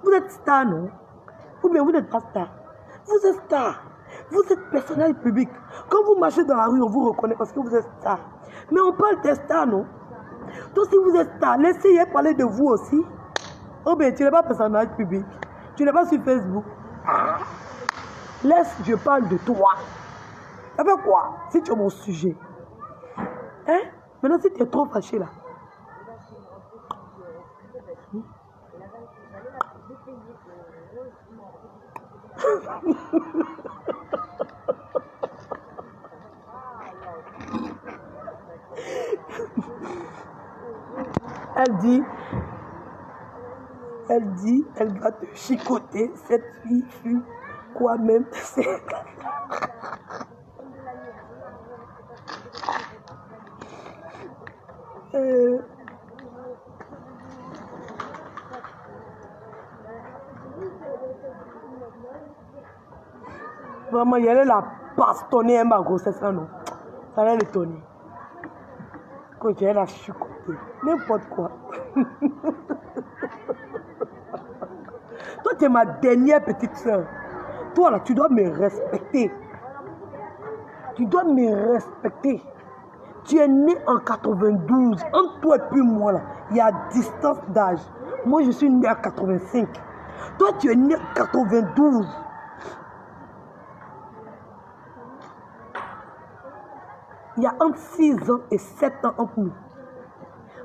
Vous êtes star, non? Ou bien vous n'êtes pas star. Vous êtes star. Vous êtes personnage public. Quand vous marchez dans la rue, on vous reconnaît parce que vous êtes star. Mais on parle des stars, non? Donc si vous êtes star, laissez parler de vous aussi. Oh bien, tu n'es pas personnage public. Tu n'es pas sur Facebook. Laisse, je parle de toi. Ça fait quoi? Si tu es mon sujet. Hein? Maintenant, si tu es trop fâché là. Elle va te chicoter. Cette fille fut quoi même? Vraiment, il allait la bastonner ma grossesse là, non? Ça allait l'étonner. Quand il allait la chicoter. N'importe quoi. Toi, tu es ma dernière petite soeur. Toi, là, tu dois me respecter. Tu dois me respecter. Tu es né en 92. Entre toi et puis moi, là, il y a distance d'âge. Moi, je suis né en 85. Toi, tu es né en 92. Il y a entre 6 ans et 7 ans entre nous.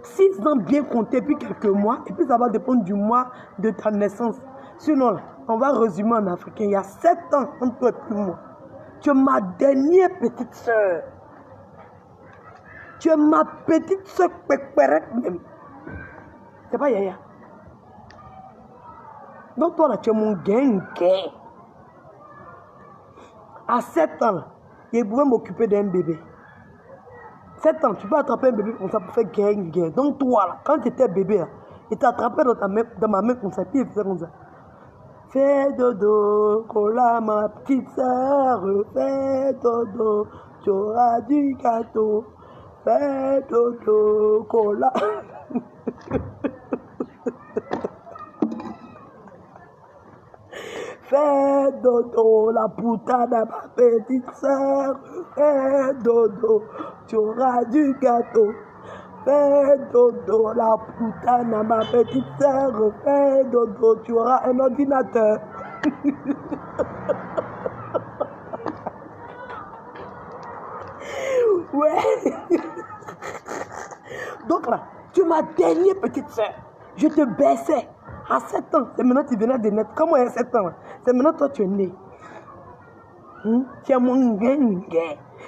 6 ans bien comptés, puis quelques mois, et puis ça va dépendre du mois de ta naissance. Sinon, là, on va résumer en africain. Il y a 7 ans entre toi et moi. Tu es ma dernière petite soeur. Tu es ma petite soeur péperette même. C'est pas Yaya. Donc toi là, tu es mon gang. À 7 ans, il pouvait m'occuper d'un bébé. 7 ans, tu peux attraper un bébé comme ça pour faire gang. Donc toi là, quand tu étais bébé, il t'a attrapé dans ma main comme ça, puis il faisait comme ça. Fais dodo, cola ma petite soeur, fais dodo, tu auras du gâteau. Fais dodo, cola. Fais dodo, la putain à ma petite sœur. Fais dodo, tu auras du gâteau. Fais dodo, la putain à ma petite sœur. Fais dodo, tu auras un ordinateur. Ouais. Donc là, tu es ma dernière petite sœur. Je te baissais à 7 ans. C'est maintenant que tu venais de naître. Comment il y a 7 ans? C'est maintenant que toi tu es né. Tu es mon ngue.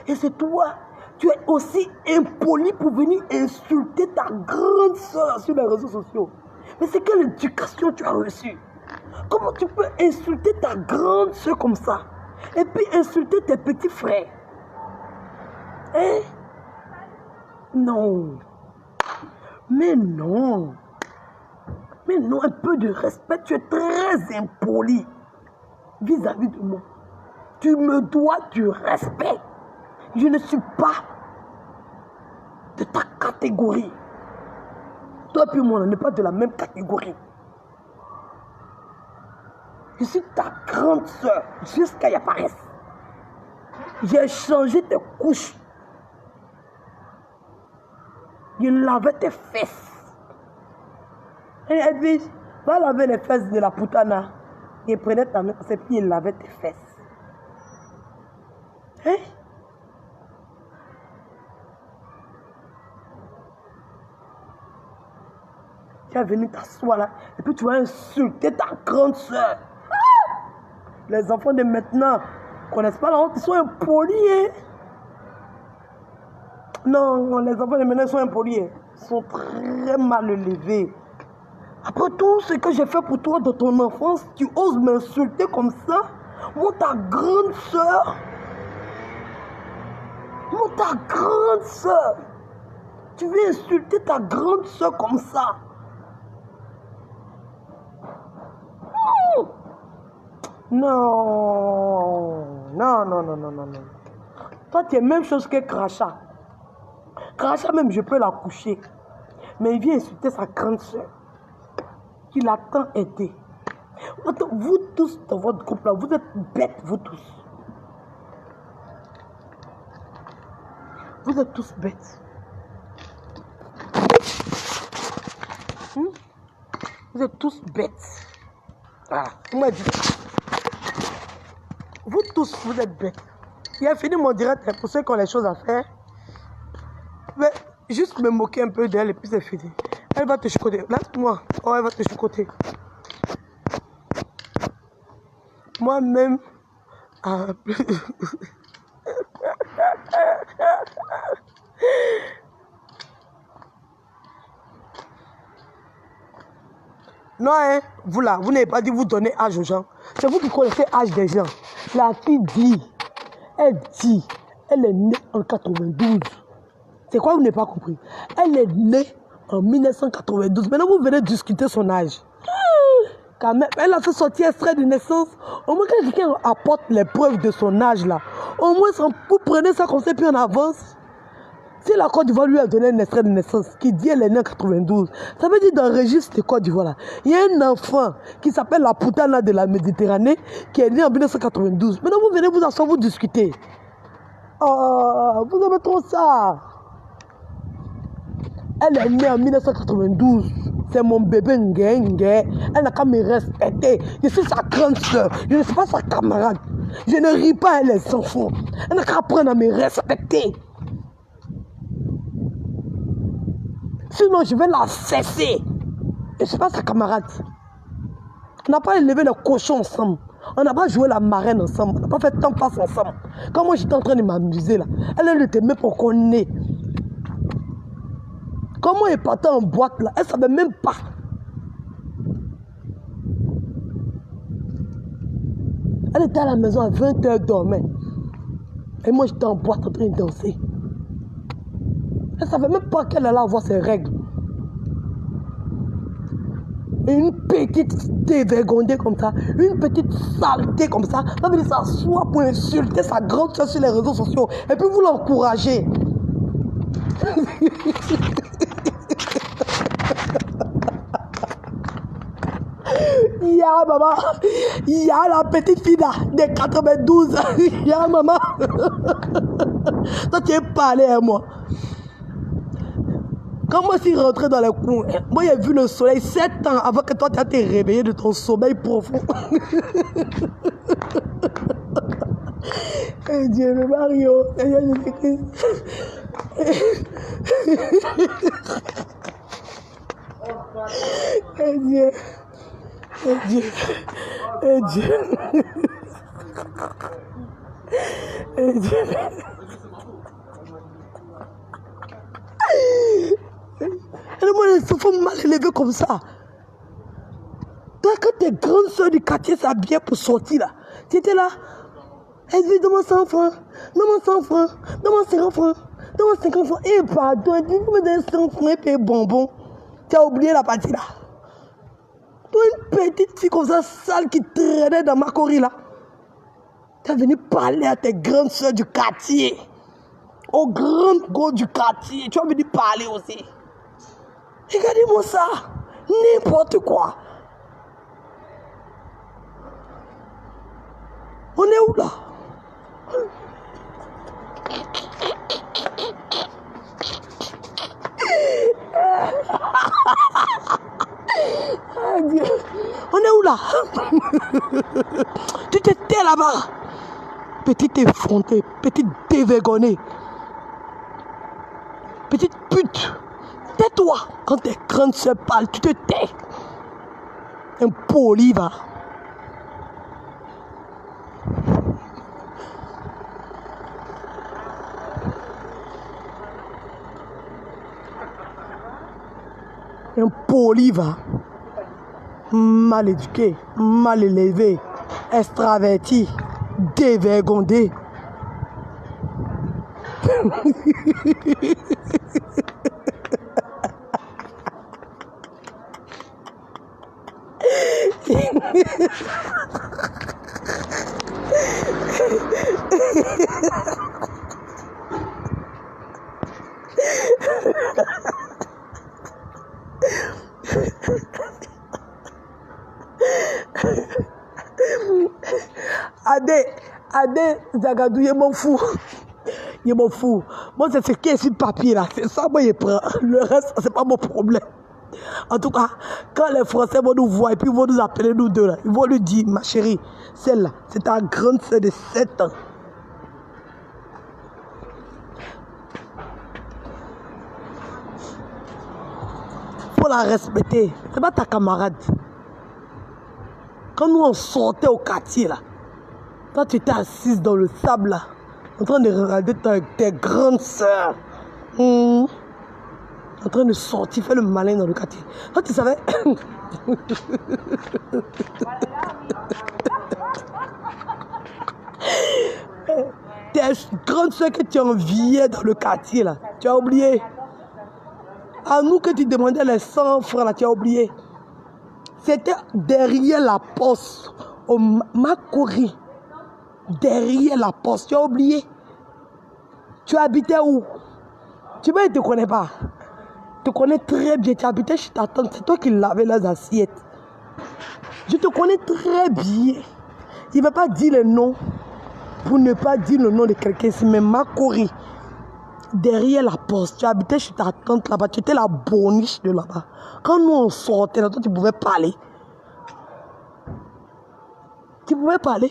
Et c'est toi. Tu es aussi impoli pour venir insulter ta grande soeur sur les réseaux sociaux. Mais c'est quelle éducation tu as reçue? Comment tu peux insulter ta grande soeur comme ça? Et puis insulter tes petits frères? Hein? Non. Mais non. Mais non, un peu de respect. Tu es très impoli vis-à-vis de moi. Tu me dois du respect. Je ne suis pas de ta catégorie. Toi et moi, on n'est pas de la même catégorie. Je suis ta grande soeur jusqu'à y apparaisse. J'ai changé tes couches. Je lavais tes fesses. Et Edwige, va laver les fesses de la putana. Il prenait ta main, et puis il lavait tes fesses. Hein? Tu es venu t'asseoir là, et puis tu vas insulter ta grande soeur. Les enfants de maintenant ne connaissent pas la honte, ils sont impolis. Hein? Non, les enfants de maintenant sont impolis. Hein? Ils sont très mal élevés. Après tout ce que j'ai fait pour toi dans ton enfance, tu oses m'insulter comme ça? Moi, ta grande soeur. Moi, ta grande soeur. Tu veux insulter ta grande soeur comme ça? Non. Non. Toi, tu es même chose que Crachat. Crachat, même, je peux la coucher. Mais il vient insulter sa grande soeur. Qui l'a tant aidé. Vous tous, dans votre groupe là, vous êtes bêtes, vous tous. Vous êtes tous bêtes. Vous êtes tous bêtes. Ah, comment dire? Vous tous, vous êtes bêtes. Il a fini mon direct pour ceux qui ont les choses à faire. Mais juste me moquer un peu d'elle et puis c'est fini. Elle va te chicoter. Là, moi. Oh, elle va te chicoter. Moi-même. Non, hein, vous là, vous n'avez pas dit vous donner âge aux gens. C'est vous qui connaissez l'âge des gens. La fille dit, elle est née en 92. C'est quoi vous n'avez pas compris? Elle est née en 1992. Maintenant, vous venez discuter son âge. Quand même, elle a fait sortir extrait de naissance. Au moins, quand quelqu'un apporte les preuves de son âge, là, au moins, vous prenez ça comme ça, puis on avance. Si la Côte d'Ivoire lui a donné un extrait de naissance qui dit elle est née en 92, ça veut dire dans le registre de Côte d'Ivoire, là, il y a un enfant qui s'appelle la Putana de la Méditerranée qui est né en 1992. Maintenant, vous venez vous asseoir, vous discuter. Oh, vous aimez trop ça. Elle est née en 1992. C'est mon bébé Ngue. Elle n'a qu'à me respecter. Je suis sa grande soeur. Je ne suis pas sa camarade. Je ne ris pas à les enfants. Elle n'a qu'à apprendre à me respecter. Sinon, je vais la cesser. Je ne suis pas sa camarade. On n'a pas élevé les cochons ensemble. On n'a pas joué la marraine ensemble. On n'a pas fait tant passe ensemble. Quand moi j'étais en train de m'amuser là, elle ne était même pas qu'on est. Comment elle partait en boîte là, elle ne savait même pas. Elle était à la maison à 20h dormait. Et moi j'étais en boîte en train de danser. Elle ne savait même pas qu'elle allait avoir ses règles. Et une petite dévergondée comme ça, une petite saleté comme ça, ça veut dire s'asseoir pour insulter sa grande soeur sur les réseaux sociaux. Et puis vous l'encouragez. Ya maman, il y a la petite fille là, de 92. Ya maman. Toi tu es parlé à moi. Quand moi je suis rentré dans le coin, moi j'ai vu le soleil 7 ans avant que toi tu t'es réveillé de ton sommeil profond. Eh Dieu, mais Mario, Seigneur Jésus-Christ. Eh Dieu, eh Dieu, eh Dieu, eh Dieu. Et moi, les enfants mal élevés comme ça. Toi, quand tes grandes soeurs du quartier s'habillaient pour sortir là, tu étais là. Elle dit, donne-moi 100 francs, donne-moi 100 francs, donne-moi 50 francs, donne-moi 50 francs. Eh, pardon, tu me donnes 100 francs et puis bonbon. Tu as oublié la partie là. Toi, une petite fille comme ça, sale qui traînait dans ma corrie là. Tu es venu parler à tes grandes soeurs du quartier. Aux grandes go du quartier. Tu as venu parler aussi. Regardez-moi ça. N'importe quoi. On est où là? Ah, Dieu. On est où là? Tu te tais là-bas. Petite effrontée, petite dévergonnée. Petite pute. Tais-toi. Quand tes grandes se parlent, tu te tais. Impoli, va. Impoli, va. Mal éduqué, mal élevé, extraverti, dévergondé. Adé, Zagadou, il m'en fout. Il m'en fout. Moi, c'est ce qui est sur le papier là. C'est ça, moi, je prends. Le reste, c'est pas mon problème. En tout cas, quand les Français vont nous voir et puis ils vont nous appeler nous deux là, ils vont lui dire, ma chérie, celle-là, c'est ta grande sœur de 7 ans. Faut la respecter. C'est pas ta camarade. Quand nous on sortait au quartier là, toi tu étais assise dans le sable là, en train de regarder tes grandes sœurs. En train de sortir, faire le malin dans le quartier. Toi tu savais. Tes grandes sœurs que tu enviais dans le quartier là, tu as oublié. À nous que tu demandais les 100 francs là, tu as oublié. C'était derrière la poste, au Makori. Derrière la poste, tu as oublié. Tu habitais où? Tu ne te connais pas. Tu te connais très bien. Tu habitais chez ta tante. C'est toi qui lavais les assiettes. Je te connais très bien. Il ne va pas dire le nom pour ne pas dire le nom de quelqu'un. C'est même Makori. Derrière la poste, tu habitais chez ta tante là-bas. Tu étais la boniche de là-bas. Quand nous on sortait, là, toi tu pouvais parler. Tu pouvais parler.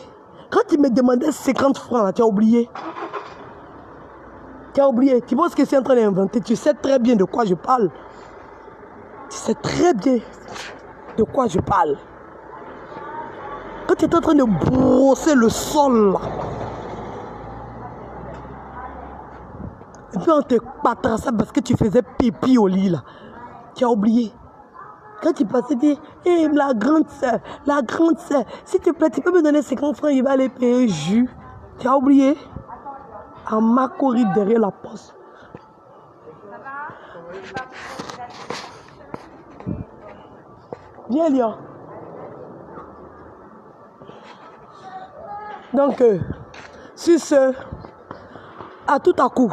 Quand tu me demandais 50 francs, là, tu as oublié. Tu as oublié. Tu vois ce que c'est en train d'inventer. Tu sais très bien de quoi je parle. Tu sais très bien de quoi je parle. Quand tu étais en train de brosser le sol, là. Et puis on te patrassait parce que tu faisais pipi au lit, là. Tu as oublié. Quand tu passais, tu dis, hé, la grande sœur, s'il te plaît, tu peux me donner 50 francs, il va aller payer jus. Tu as oublié? À Makori derrière la poste. Viens, Lyon. Donc, sur ce, à tout à coup.